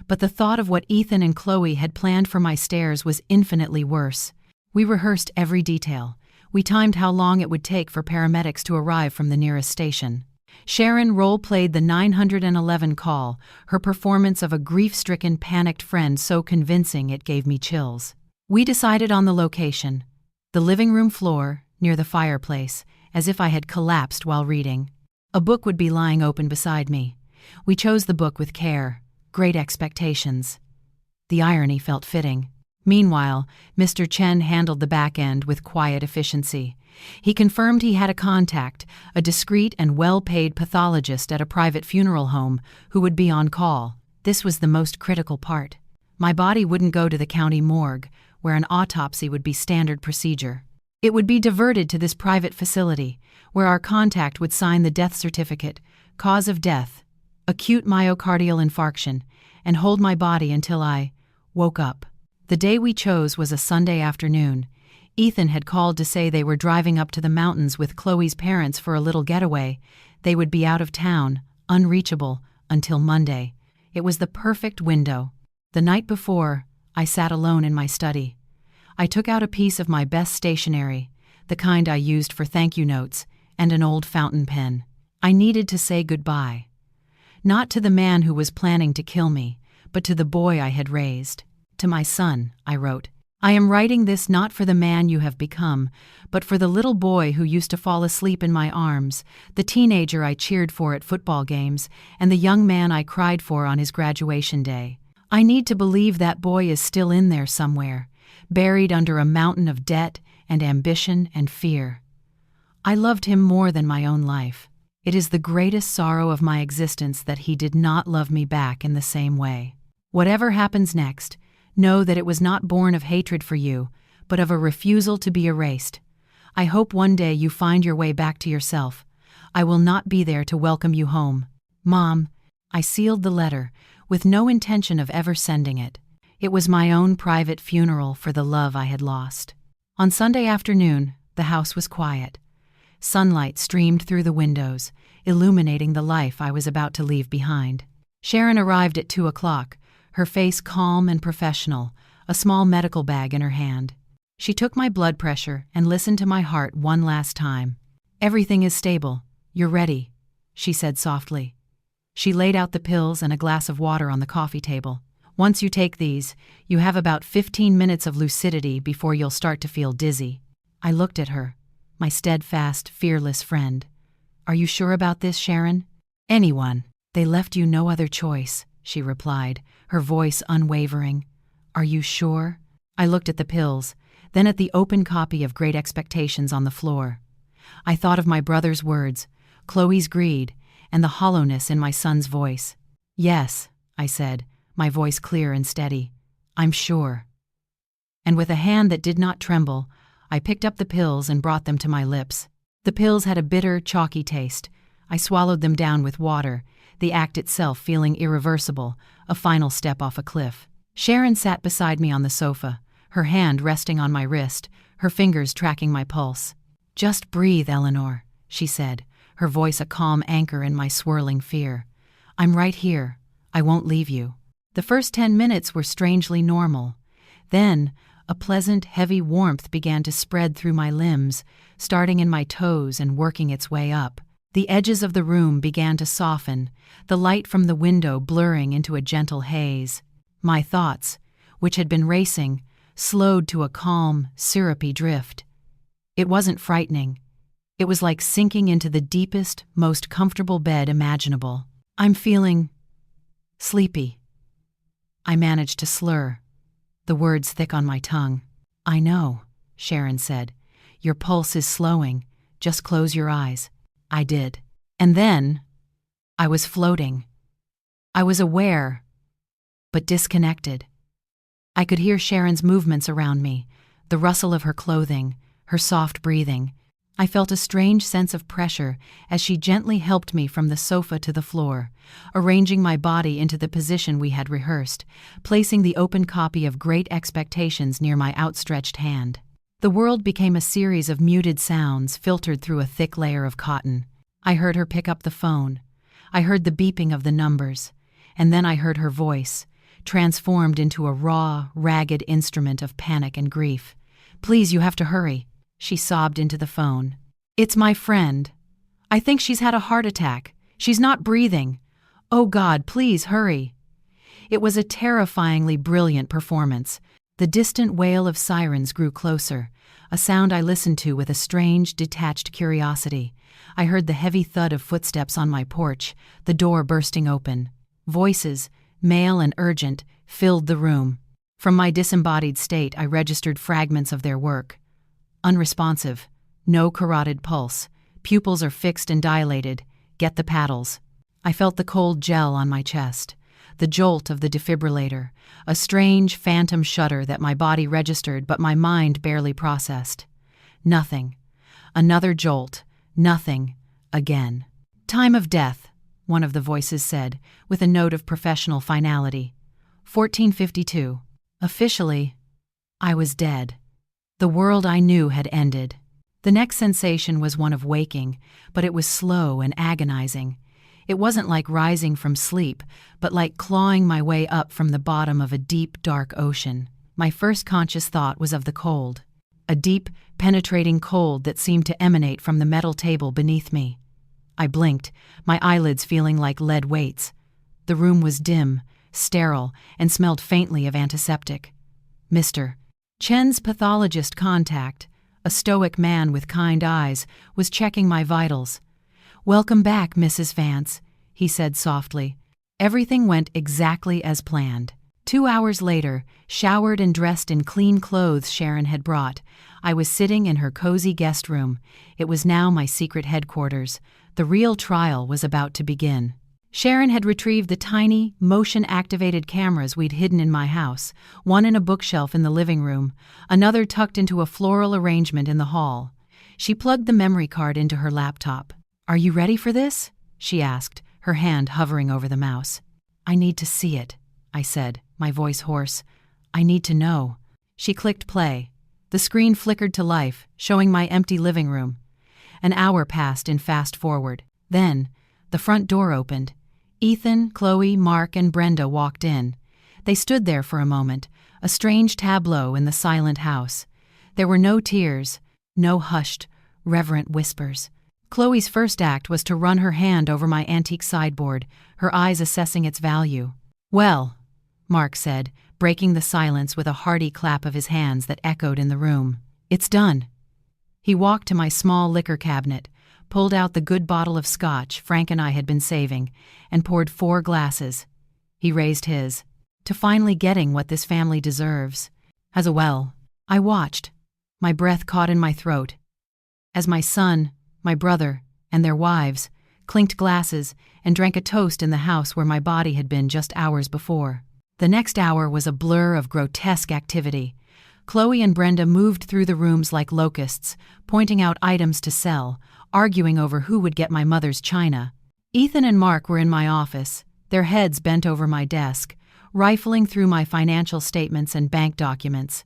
But the thought of what Ethan and Chloe had planned for my stairs was infinitely worse. We rehearsed every detail. We timed how long it would take for paramedics to arrive from the nearest station. Sharon role-played the 911 call, her performance of a grief-stricken, panicked friend so convincing it gave me chills. We decided on the location, the living room floor, near the fireplace, as if I had collapsed while reading. A book would be lying open beside me. We chose the book with care, great expectations. The irony felt fitting. Meanwhile, Mr. Chen handled the back end with quiet efficiency. He confirmed he had a contact, a discreet and well-paid pathologist at a private funeral home who would be on call. This was the most critical part. My body wouldn't go to the county morgue, where an autopsy would be standard procedure. It would be diverted to this private facility, where our contact would sign the death certificate, cause of death, acute myocardial infarction, and hold my body until I woke up. The day we chose was a Sunday afternoon. Ethan had called to say they were driving up to the mountains with Chloe's parents for a little getaway. They would be out of town, unreachable, until Monday. It was the perfect window. The night before, I sat alone in my study. I took out a piece of my best stationery, the kind I used for thank you notes, and an old fountain pen. I needed to say goodbye. Not to the man who was planning to kill me, but to the boy I had raised. To my son, I wrote, "I am writing this not for the man you have become, but for the little boy who used to fall asleep in my arms, the teenager I cheered for at football games, and the young man I cried for on his graduation day. I need to believe that boy is still in there somewhere, buried under a mountain of debt and ambition and fear. I loved him more than my own life. It is the greatest sorrow of my existence that he did not love me back in the same way. Whatever happens next, know that it was not born of hatred for you, but of a refusal to be erased. I hope one day you find your way back to yourself. I will not be there to welcome you home. Mom." I sealed the letter, with no intention of ever sending it. It was my own private funeral for the love I had lost. On Sunday afternoon, the house was quiet. Sunlight streamed through the windows, illuminating the life I was about to leave behind. Sharon arrived at 2 o'clock, her face calm and professional, a small medical bag in her hand. She took my blood pressure and listened to my heart one last time. "Everything is stable. You're ready," she said softly. She laid out the pills and a glass of water on the coffee table. "Once you take these, you have about 15 minutes of lucidity before you'll start to feel dizzy." I looked at her, my steadfast, fearless friend. "Are you sure about this, Sharon?" "Anyone. They left you no other choice," she replied, her voice unwavering. "Are you sure?" I looked at the pills, then at the open copy of Great Expectations on the floor. I thought of my brother's words, Chloe's greed, and the hollowness in my son's voice. "Yes," I said, my voice clear and steady. "I'm sure." And with a hand that did not tremble, I picked up the pills and brought them to my lips. The pills had a bitter, chalky taste. I swallowed them down with water, the act itself feeling irreversible, a final step off a cliff. Sharon sat beside me on the sofa, her hand resting on my wrist, her fingers tracking my pulse. "Just breathe, Eleanor," she said, her voice a calm anchor in my swirling fear. "I'm right here. I won't leave you." The first 10 minutes were strangely normal. Then, A pleasant, heavy warmth began to spread through my limbs, starting in my toes and working its way up. The edges of the room began to soften, the light from the window blurring into a gentle haze. My thoughts, which had been racing, slowed to a calm, syrupy drift. It wasn't frightening. It was like sinking into the deepest, most comfortable bed imaginable. I'm feeling sleepy. I managed to slur, the words thick on my tongue. I know, Sharon said. Your pulse is slowing. Just close your eyes. I did. And then, I was floating. I was aware, but disconnected. I could hear Sharon's movements around me, the rustle of her clothing, her soft breathing. I felt a strange sense of pressure as she gently helped me from the sofa to the floor, arranging my body into the position we had rehearsed, placing the open copy of Great Expectations near my outstretched hand. The world became a series of muted sounds filtered through a thick layer of cotton. I heard her pick up the phone. I heard the beeping of the numbers. And then I heard her voice, transformed into a raw, ragged instrument of panic and grief. Please, you have to hurry, she sobbed into the phone. It's my friend. I think she's had a heart attack. She's not breathing. Oh God, please hurry. It was a terrifyingly brilliant performance. The distant wail of sirens grew closer, a sound I listened to with a strange, detached curiosity. I heard the heavy thud of footsteps on my porch, the door bursting open. Voices, male and urgent, filled the room. From my disembodied state, I registered fragments of their work. Unresponsive. No carotid pulse. Pupils are fixed and dilated. Get the paddles. I felt the cold gel on my chest. The jolt of the defibrillator. A strange, phantom shudder that my body registered but my mind barely processed. Nothing. Another jolt. Nothing. Again. Time of death, one of the voices said, with a note of professional finality. 1452. Officially, I was dead. The world I knew had ended. The next sensation was one of waking, but it was slow and agonizing. It wasn't like rising from sleep, but like clawing my way up from the bottom of a deep, dark ocean. My first conscious thought was of the cold. A deep, penetrating cold that seemed to emanate from the metal table beneath me. I blinked, my eyelids feeling like lead weights. The room was dim, sterile, and smelled faintly of antiseptic. Mr. Chen's pathologist contact, a stoic man with kind eyes, was checking my vitals. "Welcome back, Mrs. Vance," he said softly. Everything went exactly as planned. 2 hours later, showered and dressed in clean clothes Sharon had brought, I was sitting in her cozy guest room. It was now my secret headquarters. The real trial was about to begin. Sharon had retrieved the tiny, motion-activated cameras we'd hidden in my house, one in a bookshelf in the living room, another tucked into a floral arrangement in the hall. She plugged the memory card into her laptop. "Are you ready for this?" she asked, her hand hovering over the mouse. "I need to see it," I said, my voice hoarse. "I need to know." She clicked play. The screen flickered to life, showing my empty living room. An hour passed in fast forward. Then, the front door opened. Ethan, Chloe, Mark, and Brenda walked in. They stood there for a moment, a strange tableau in the silent house. There were no tears, no hushed, reverent whispers. Chloe's first act was to run her hand over my antique sideboard, her eyes assessing its value. "Well," Mark said, breaking the silence with a hearty clap of his hands that echoed in the room. "It's done." He walked to my small liquor cabinet, pulled out the good bottle of scotch Frank and I had been saving, and poured 4 glasses. He raised his. "To finally getting what this family deserves." As well, I watched, my breath caught in my throat, as my son, my brother, and their wives clinked glasses and drank a toast in the house where my body had been just hours before. The next hour was a blur of grotesque activity. Chloe and Brenda moved through the rooms like locusts, pointing out items to sell, arguing over who would get my mother's china. Ethan and Mark were in my office, their heads bent over my desk, rifling through my financial statements and bank documents.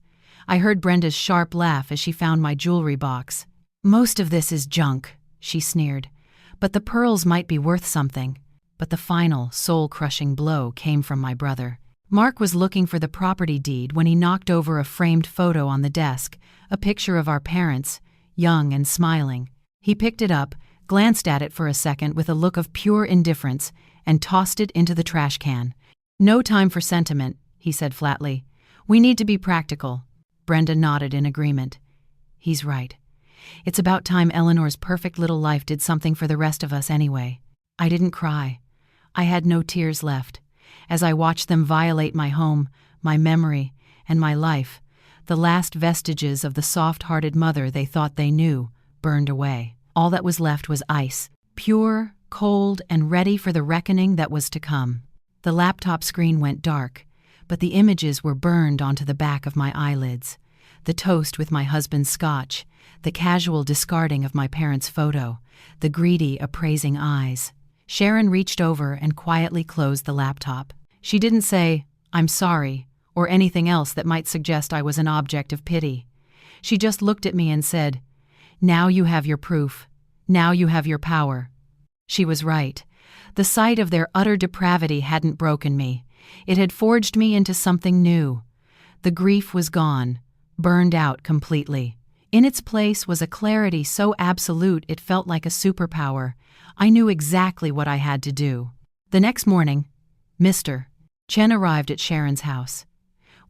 I heard Brenda's sharp laugh as she found my jewelry box. "Most of this is junk," she sneered, "but the pearls might be worth something." But the final, soul-crushing blow came from my brother. Mark was looking for the property deed when he knocked over a framed photo on the desk, a picture of our parents, young and smiling. He picked it up, glanced at it for a second with a look of pure indifference, and tossed it into the trash can. "No time for sentiment," he said flatly. "We need to be practical." Brenda nodded in agreement. "He's right. It's about time Eleanor's perfect little life did something for the rest of us anyway." I didn't cry. I had no tears left. As I watched them violate my home, my memory, and my life, the last vestiges of the soft-hearted mother they thought they knew burned away. All that was left was ice, pure, cold, and ready for the reckoning that was to come. The laptop screen went dark, but the images were burned onto the back of my eyelids. The toast with my husband's scotch, the casual discarding of my parents' photo, the greedy, appraising eyes. Sharon reached over and quietly closed the laptop. She didn't say, "I'm sorry," or anything else that might suggest I was an object of pity. She just looked at me and said, "Now you have your proof. Now you have your power." She was right. The sight of their utter depravity hadn't broken me. It had forged me into something new. The grief was gone, burned out completely. In its place was a clarity so absolute it felt like a superpower. I knew exactly what I had to do. The next morning, Mr. Chen arrived at Sharon's house.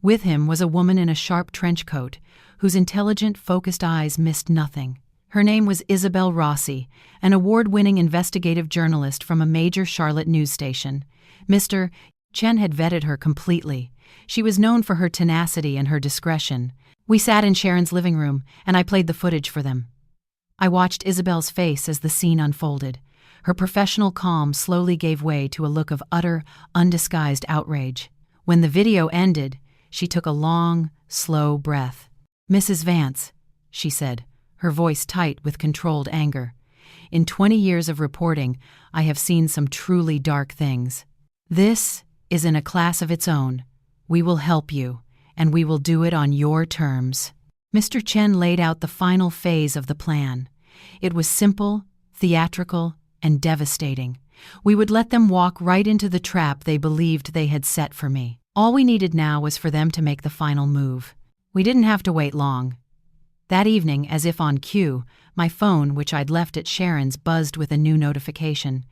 With him was a woman in a sharp trench coat, whose intelligent, focused eyes missed nothing. Her name was Isabel Rossi, an award-winning investigative journalist from a major Charlotte news station. Mr. Chen had vetted her completely. She was known for her tenacity and her discretion. We sat in Sharon's living room, and I played the footage for them. I watched Isabel's face as the scene unfolded. Her professional calm slowly gave way to a look of utter, undisguised outrage. When the video ended, she took a long, slow breath. "Mrs. Vance," she said, her voice tight with controlled anger. "In 20 years of reporting, I have seen some truly dark things. This is in a class of its own. We will help you, and we will do it on your terms." Mr. Chen laid out the final phase of the plan. It was simple, theatrical, and devastating. We would let them walk right into the trap they believed they had set for me. All we needed now was for them to make the final move. We didn't have to wait long. That evening, as if on cue, my phone, which I'd left at Sharon's, buzzed with a new notification.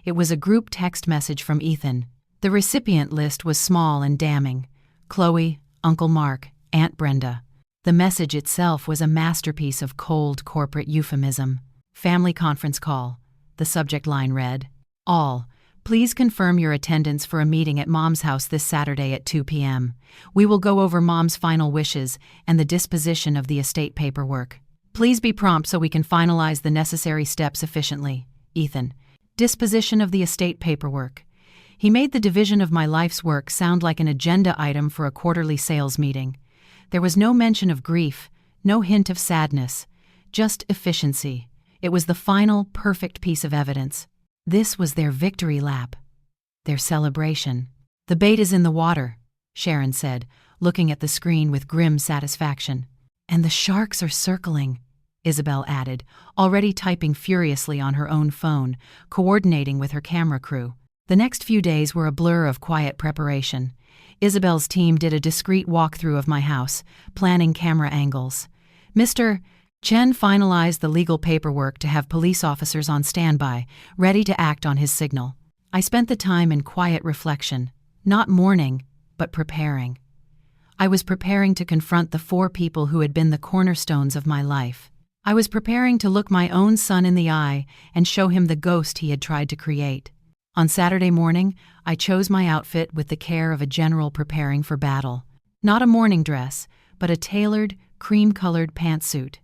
It was a group text message from Ethan. The recipient list was small and damning. Chloe, Uncle Mark, Aunt Brenda. The message itself was a masterpiece of cold corporate euphemism. "Family conference call." The subject line read, "All, please confirm your attendance for a meeting at Mom's house this Saturday at 2 p.m. We will go over Mom's final wishes and the disposition of the estate paperwork. Please be prompt so we can finalize the necessary steps efficiently. Ethan." Disposition of the estate paperwork. He made the division of my life's work sound like an agenda item for a quarterly sales meeting. There was no mention of grief, no hint of sadness, just efficiency. It was the final, perfect piece of evidence. This was their victory lap, their celebration. "The bait is in the water," Sharon said, looking at the screen with grim satisfaction. "And the sharks are circling," Isabel added, already typing furiously on her own phone, coordinating with her camera crew. The next few days were a blur of quiet preparation. Isabel's team did a discreet walkthrough of my house, planning camera angles. Mr. Chen finalized the legal paperwork to have police officers on standby, ready to act on his signal. I spent the time in quiet reflection, not mourning, but preparing. I was preparing to confront the 4 people who had been the cornerstones of my life. I was preparing to look my own son in the eye and show him the ghost he had tried to create. On Saturday morning, I chose my outfit with the care of a general preparing for battle. Not a morning dress, but a tailored, cream-colored pantsuit.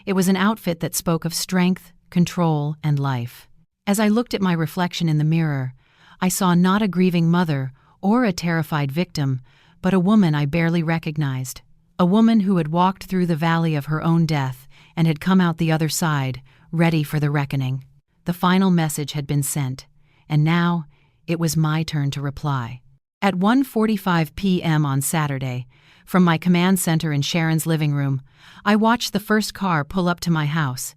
It was an outfit that spoke of strength, control, and life. As I looked at my reflection in the mirror, I saw not a grieving mother or a terrified victim, but a woman I barely recognized. A woman who had walked through the valley of her own death and had come out the other side, ready for the reckoning. The final message had been sent, and now it was my turn to reply. At 1:45 p.m. on Saturday, from my command center in Sharon's living room, I watched the first car pull up to my house.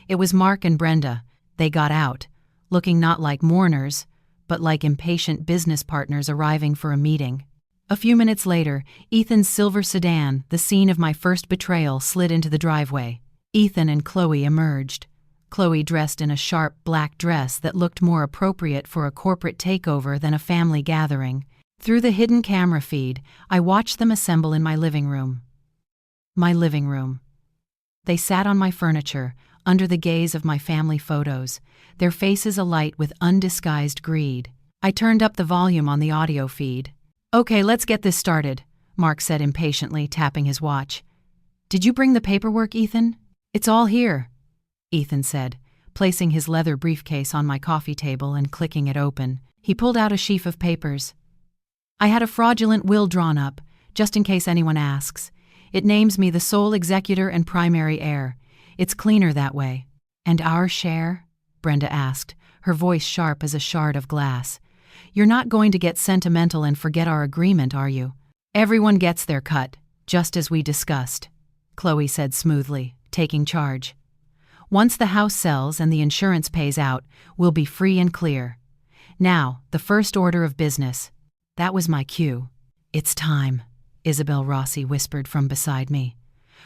It was Mark and Brenda. They got out, looking not like mourners, but like impatient business partners arriving for a meeting. A few minutes later, Ethan's silver sedan, the scene of my first betrayal, slid into the driveway. Ethan and Chloe emerged. Chloe dressed in a sharp black dress that looked more appropriate for a corporate takeover than a family gathering. Through the hidden camera feed, I watched them assemble in my living room. My living room. They sat on my furniture, under the gaze of my family photos, their faces alight with undisguised greed. I turned up the volume on the audio feed. "Okay, let's get this started," Mark said impatiently, tapping his watch. "Did you bring the paperwork, Ethan?" "It's all here," Ethan said, placing his leather briefcase on my coffee table and clicking it open. He pulled out a sheaf of papers. "I had a fraudulent will drawn up, just in case anyone asks. It names me the sole executor and primary heir. It's cleaner that way." "And our share?" Brenda asked, her voice sharp as a shard of glass. "You're not going to get sentimental and forget our agreement, are you?" "Everyone gets their cut, just as we discussed," Chloe said smoothly, taking charge. "Once the house sells and the insurance pays out, we'll be free and clear. Now, the first order of business." That was my cue. "It's time," Isabel Rossi whispered from beside me.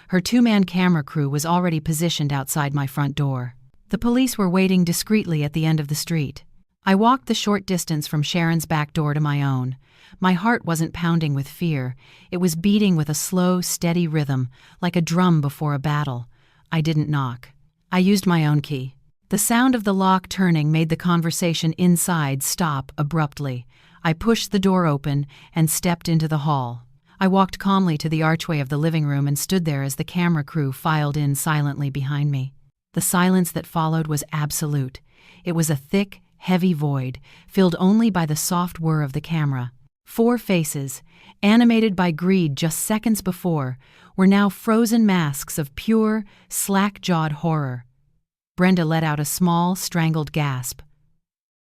Her two-man camera crew was already positioned outside my front door. The police were waiting discreetly at the end of the street. I walked the short distance from Sharon's back door to my own. My heart wasn't pounding with fear. It was beating with a slow, steady rhythm, like a drum before a battle. I didn't knock. I used my own key. The sound of the lock turning made the conversation inside stop abruptly. I pushed the door open and stepped into the hall. I walked calmly to the archway of the living room and stood there as the camera crew filed in silently behind me. The silence that followed was absolute. It was a thick, heavy void, filled only by the soft whir of the camera. 4 faces, animated by greed just seconds before, were now frozen masks of pure, slack-jawed horror. Brenda let out a small, strangled gasp.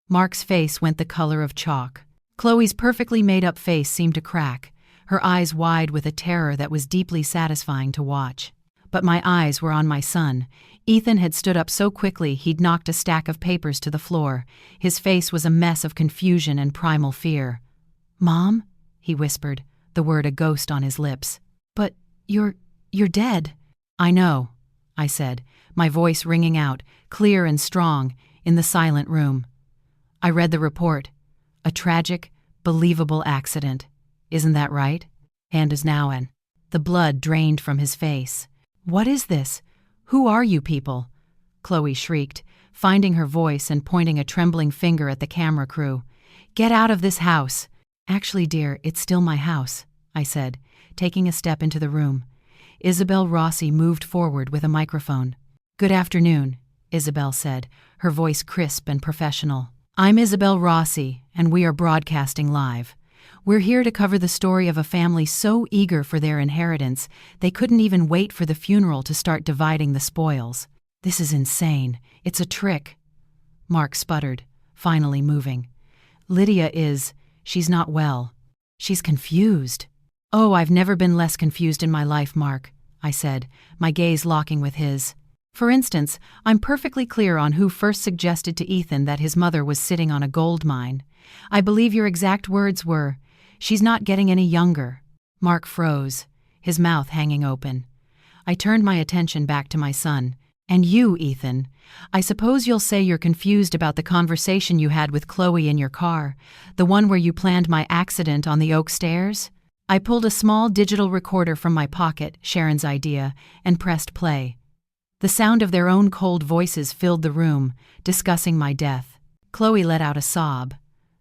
Mark's face went the color of chalk. Chloe's perfectly made-up face seemed to crack, her eyes wide with a terror that was deeply satisfying to watch. But my eyes were on my son. Ethan had stood up so quickly he'd knocked a stack of papers to the floor. His face was a mess of confusion and primal fear. "Mom?" he whispered, the word a ghost on his lips. "But you're dead." "I know," I said, my voice ringing out, clear and strong, in the silent room. "I read the report. A tragic, believable accident. Isn't that right?" "And is now in." The blood drained from his face. "What is this? Who are you people?" Chloe shrieked, finding her voice and pointing a trembling finger at the camera crew. "Get out of this house." "Actually, dear, it's still my house," I said, taking a step into the room. Isabel Rossi moved forward with a microphone. "Good afternoon," Isabel said, her voice crisp and professional. "I'm Isabel Rossi, and we are broadcasting live. We're here to cover the story of a family so eager for their inheritance, they couldn't even wait for the funeral to start dividing the spoils. This is insane. It's a trick." Mark sputtered, finally moving. She's not well. She's confused." "Oh, I've never been less confused in my life, Mark," I said, my gaze locking with his. "For instance, I'm perfectly clear on who first suggested to Ethan that his mother was sitting on a gold mine. I believe your exact words were, 'She's not getting any younger.'" Mark froze, his mouth hanging open. I turned my attention back to my son. "And you, Ethan, I suppose you'll say you're confused about the conversation you had with Chloe in your car, the one where you planned my accident on the oak stairs?" I pulled a small digital recorder from my pocket, Sharon's idea, and pressed play. The sound of their own cold voices filled the room, discussing my death. Chloe let out a sob,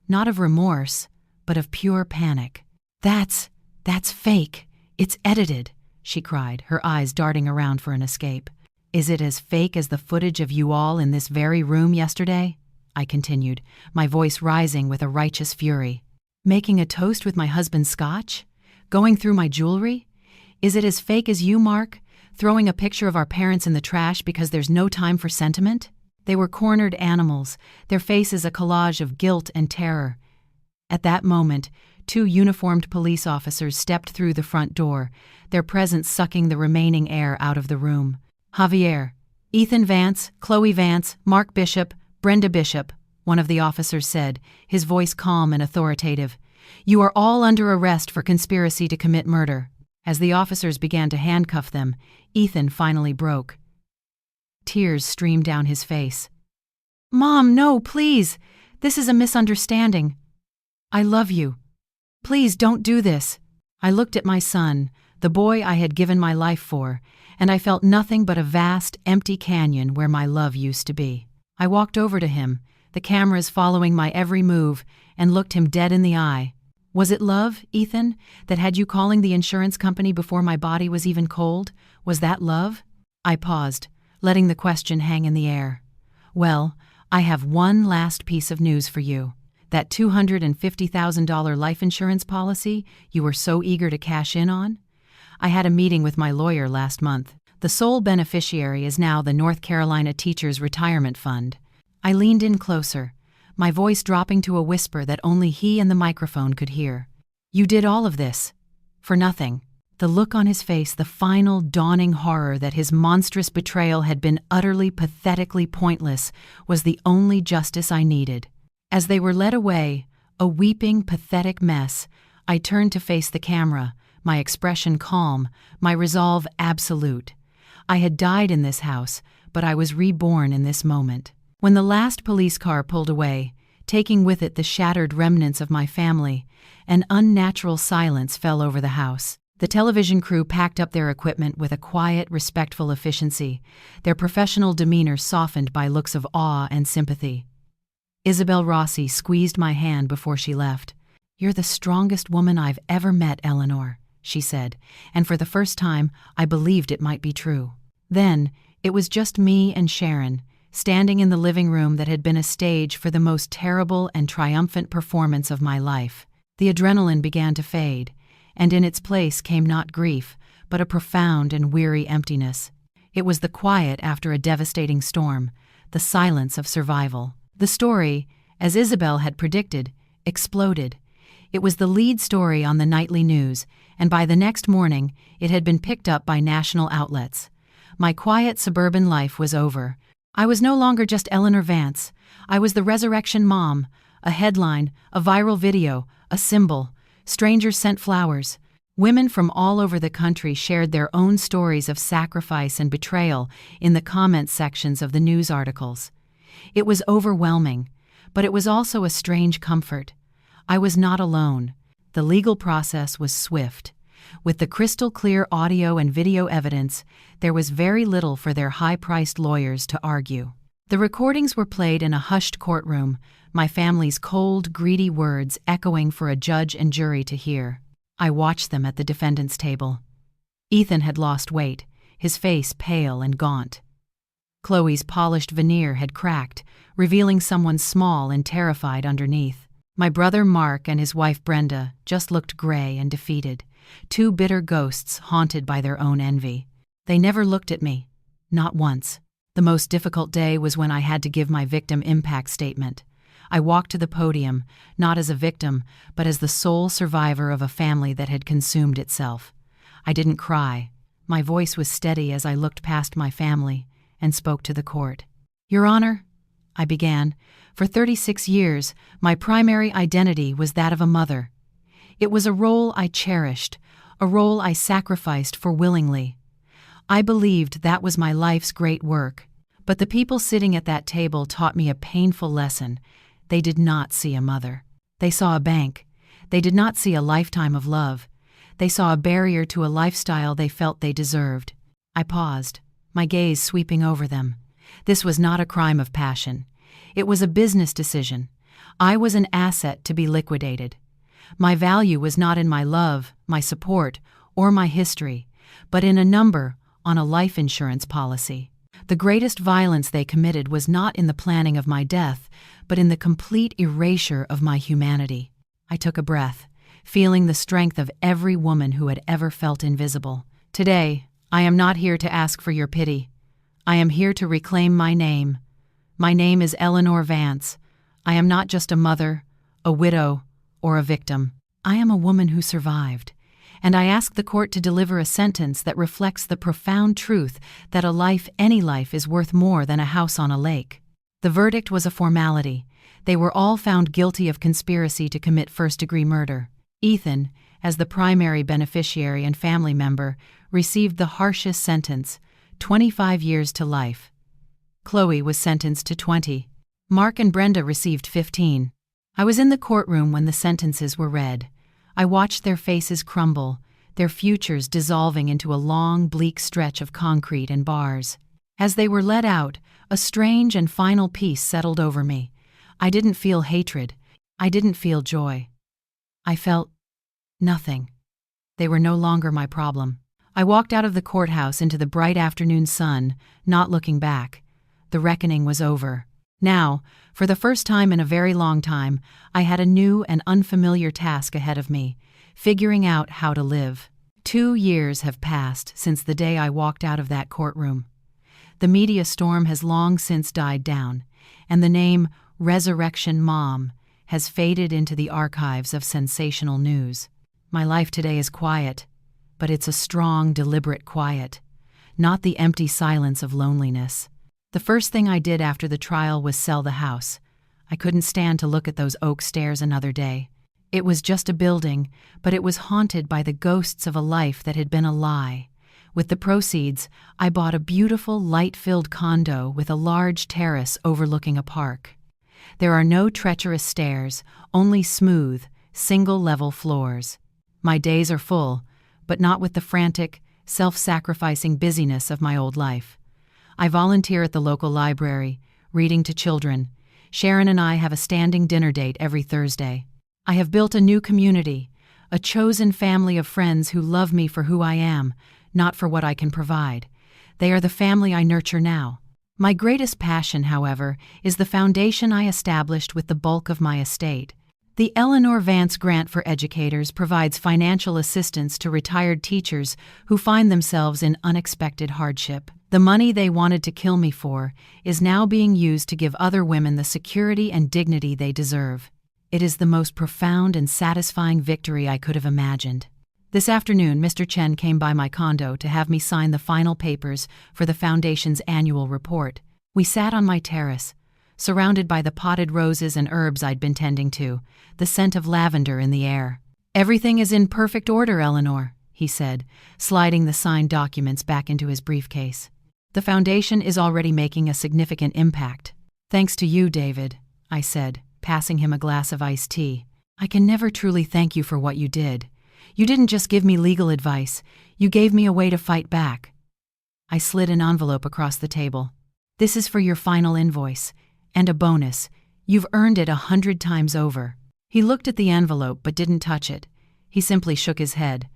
not of remorse, but of pure panic. That's fake. It's edited," she cried, her eyes darting around for an escape. "Is it as fake as the footage of you all in this very room yesterday?" I continued, my voice rising with a righteous fury. "Making a toast with my husband's scotch? Going through my jewelry? Is it as fake as you, Mark? Throwing a picture of our parents in the trash because there's no time for sentiment?" They were cornered animals, their faces a collage of guilt and terror. At that moment, 2 uniformed police officers stepped through the front door, their presence sucking the remaining air out of the room. "Javier, Ethan Vance, Chloe Vance, Mark Bishop, Brenda Bishop," one of the officers said, his voice calm and authoritative. "You are all under arrest for conspiracy to commit murder." As the officers began to handcuff them, Ethan finally broke. Tears streamed down his face. "Mom, no, please. This is a misunderstanding. I love you. Please don't do this." I looked at my son, the boy I had given my life for, and I felt nothing but a vast, empty canyon where my love used to be. I walked over to him, the cameras following my every move, and looked him dead in the eye. "Was it love, Ethan, that had you calling the insurance company before my body was even cold? Was that love?" I paused, letting the question hang in the air. "Well, I have one last piece of news for you. That $250,000 life insurance policy you were so eager to cash in on? I had a meeting with my lawyer last month. The sole beneficiary is now the North Carolina Teachers Retirement Fund." I leaned in closer, my voice dropping to a whisper that only he and the microphone could hear. "You did all of this for nothing." The look on his face, the final dawning horror that his monstrous betrayal had been utterly, pathetically pointless, was the only justice I needed. As they were led away, a weeping, pathetic mess, I turned to face the camera, my expression calm, my resolve absolute. I had died in this house, but I was reborn in this moment. When the last police car pulled away, taking with it the shattered remnants of my family, an unnatural silence fell over the house. The television crew packed up their equipment with a quiet, respectful efficiency, their professional demeanor softened by looks of awe and sympathy. Isabel Rossi squeezed my hand before she left. "You're the strongest woman I've ever met, Eleanor," she said, and for the first time I believed it might be true. Then, it was just me and Sharon, standing in the living room that had been a stage for the most terrible and triumphant performance of my life. The adrenaline began to fade, and in its place came not grief, but a profound and weary emptiness. It was the quiet after a devastating storm, the silence of survival. The story, as Isabel had predicted, exploded. It was the lead story on the nightly news, and by the next morning, it had been picked up by national outlets. My quiet suburban life was over. I was no longer just Eleanor Vance. I was the resurrection mom, a headline, a viral video, a symbol. Strangers sent flowers. Women from all over the country shared their own stories of sacrifice and betrayal in the comments sections of the news articles. It was overwhelming, but it was also a strange comfort. I was not alone. The legal process was swift. With the crystal-clear audio and video evidence, there was very little for their high-priced lawyers to argue. The recordings were played in a hushed courtroom, my family's cold, greedy words echoing for a judge and jury to hear. I watched them at the defendant's table. Ethan had lost weight, his face pale and gaunt. Chloe's polished veneer had cracked, revealing someone small and terrified underneath. My brother Mark and his wife Brenda just looked gray and defeated, two bitter ghosts haunted by their own envy. They never looked at me, not once. The most difficult day was when I had to give my victim impact statement. I walked to the podium, not as a victim, but as the sole survivor of a family that had consumed itself. I didn't cry. My voice was steady as I looked past my family and spoke to the court. "Your Honor," I began, "for 36 years, my primary identity was that of a mother. It was a role I cherished, a role I sacrificed for willingly. I believed that was my life's great work, but the people sitting at that table taught me a painful lesson. They did not see a mother. They saw a bank. They did not see a lifetime of love. They saw a barrier to a lifestyle they felt they deserved." I paused, my gaze sweeping over them. This was not a crime of passion. It was a business decision. I was an asset to be liquidated. My value was not in my love, my support, or my history, but in a number on a life insurance policy. The greatest violence they committed was not in the planning of my death, but in the complete erasure of my humanity. I took a breath, feeling the strength of every woman who had ever felt invisible. "Today, I am not here to ask for your pity. I am here to reclaim my name. My name is Eleanor Vance. I am not just a mother, a widow, or a victim. I am a woman who survived, and I ask the court to deliver a sentence that reflects the profound truth that a life, any life, is worth more than a house on a lake." The verdict was a formality. They were all found guilty of conspiracy to commit first-degree murder. Ethan, as the primary beneficiary and family member, received the harshest sentence, 25 years to life. Chloe was sentenced to 20. Mark and Brenda received 15. I was in the courtroom when the sentences were read. I watched their faces crumble, their futures dissolving into a long, bleak stretch of concrete and bars. As they were let out, a strange and final peace settled over me. I didn't feel hatred. I didn't feel joy. I felt nothing. They were no longer my problem. I walked out of the courthouse into the bright afternoon sun, not looking back. The reckoning was over. Now, for the first time in a very long time, I had a new and unfamiliar task ahead of me, figuring out how to live. 2 years have passed since the day I walked out of that courtroom. The media storm has long since died down, and the name Resurrection Mom has faded into the archives of sensational news. My life today is quiet, but it's a strong, deliberate quiet, not the empty silence of loneliness. The first thing I did after the trial was sell the house. I couldn't stand to look at those oak stairs another day. It was just a building, but it was haunted by the ghosts of a life that had been a lie. With the proceeds, I bought a beautiful, light-filled condo with a large terrace overlooking a park. There are no treacherous stairs, only smooth, single-level floors. My days are full, but not with the frantic, self-sacrificing busyness of my old life. I volunteer at the local library, reading to children. Sharon and I have a standing dinner date every Thursday. I have built a new community, a chosen family of friends who love me for who I am, not for what I can provide. They are the family I nurture now. My greatest passion, however, is the foundation I established with the bulk of my estate. The Eleanor Vance Grant for Educators provides financial assistance to retired teachers who find themselves in unexpected hardship. The money they wanted to kill me for is now being used to give other women the security and dignity they deserve. It is the most profound and satisfying victory I could have imagined. This afternoon, Mr. Chen came by my condo to have me sign the final papers for the Foundation's annual report. We sat on my terrace, surrounded by the potted roses and herbs I'd been tending to, the scent of lavender in the air. "Everything is in perfect order, Eleanor," he said, sliding the signed documents back into his briefcase. "The Foundation is already making a significant impact. Thanks to you, David," I said, passing him a glass of iced tea. "I can never truly thank you for what you did. You didn't just give me legal advice, you gave me a way to fight back." I slid an envelope across the table. "This is for your final invoice, and a bonus. You've earned it 100 times over." He looked at the envelope but didn't touch it. He simply shook his head.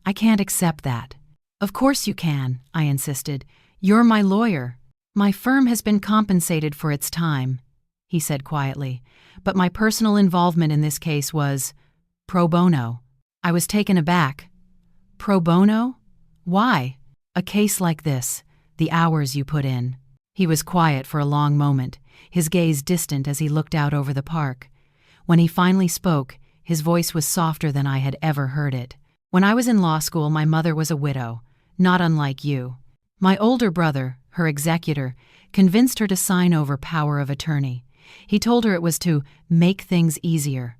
"I can't accept that." "Of course you can," I insisted. "You're my lawyer." "My firm has been compensated for its time," he said quietly, "but my personal involvement in this case was pro bono." I was taken aback. "Pro bono? Why?" "A case like this, the hours you put in." He was quiet for a long moment, his gaze distant as he looked out over the park. When he finally spoke, his voice was softer than I had ever heard it. "When I was in law school, my mother was a widow, not unlike you. My older brother, her executor, convinced her to sign over power of attorney. He told her it was to make things easier.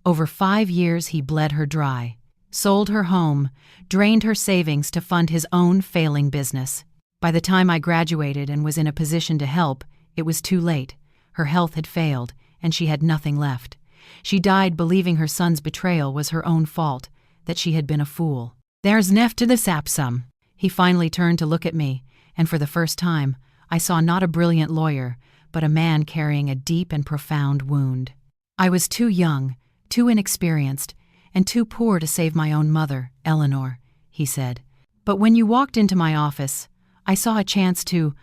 Over 5 years he bled her dry, sold her home, drained her savings to fund his own failing business. By the time I graduated and was in a position to help, it was too late. Her health had failed, and she had nothing left. She died believing her son's betrayal was her own fault, that she had been a fool. There's neft to the sapsum." He finally turned to look at me, and for the first time, I saw not a brilliant lawyer, but a man carrying a deep and profound wound. "I was too young, too inexperienced, and too poor to save my own mother, Eleanor," he said. "But when you walked into my office, I saw a chance to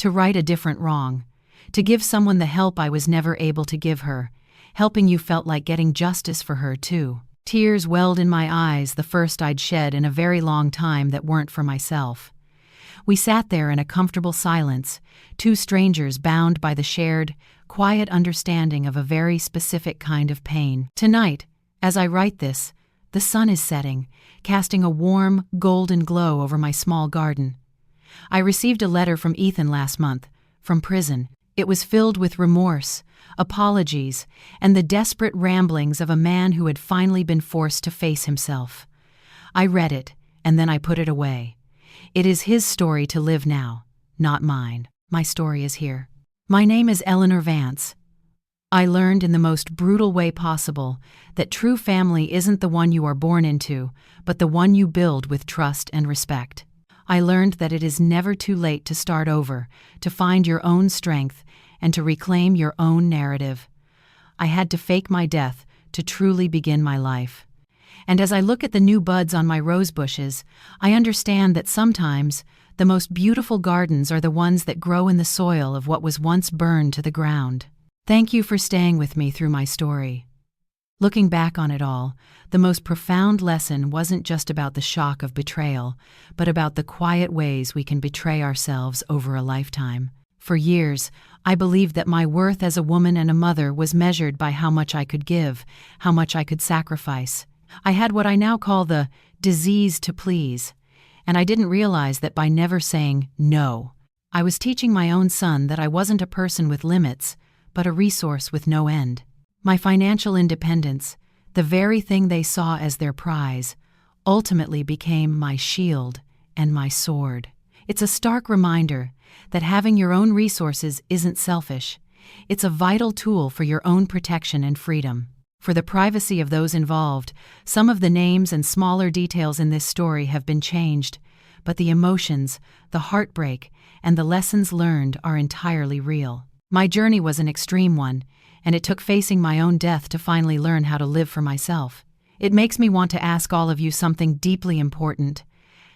right a different wrong, to give someone the help I was never able to give her. Helping you felt like getting justice for her, too." Tears welled in my eyes, the first I'd shed in a very long time that weren't for myself. We sat there in a comfortable silence, two strangers bound by the shared, quiet understanding of a very specific kind of pain. Tonight, as I write this, the sun is setting, casting a warm, golden glow over my small garden. I received a letter from Ethan last month, from prison. It was filled with remorse, apologies, and the desperate ramblings of a man who had finally been forced to face himself. I read it, and then I put it away. It is his story to live now, not mine. My story is here. My name is Eleanor Vance. I learned in the most brutal way possible that true family isn't the one you are born into, but the one you build with trust and respect. I learned that it is never too late to start over, to find your own strength, and to reclaim your own narrative. I had to fake my death to truly begin my life. And as I look at the new buds on my rose bushes, I understand that sometimes the most beautiful gardens are the ones that grow in the soil of what was once burned to the ground. Thank you for staying with me through my story. Looking back on it all, the most profound lesson wasn't just about the shock of betrayal, but about the quiet ways we can betray ourselves over a lifetime. For years, I believed that my worth as a woman and a mother was measured by how much I could give, how much I could sacrifice. I had what I now call the disease to please, and I didn't realize that by never saying no, I was teaching my own son that I wasn't a person with limits, but a resource with no end. My financial independence, the very thing they saw as their prize, ultimately became my shield and my sword. It's a stark reminder that having your own resources isn't selfish. It's a vital tool for your own protection and freedom. For the privacy of those involved, some of the names and smaller details in this story have been changed, but the emotions, the heartbreak, and the lessons learned are entirely real. My journey was an extreme one, and it took facing my own death to finally learn how to live for myself. It makes me want to ask all of you something deeply important.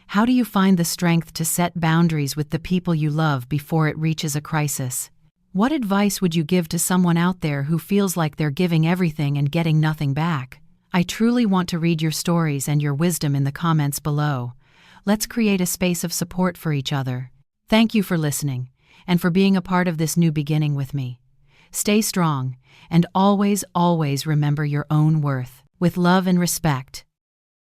How do you find the strength to set boundaries with the people you love before it reaches a crisis? What advice would you give to someone out there who feels like they're giving everything and getting nothing back? I truly want to read your stories and your wisdom in the comments below. Let's create a space of support for each other. Thank you for listening, and for being a part of this new beginning with me. Stay strong, and always, always remember your own worth. With love and respect,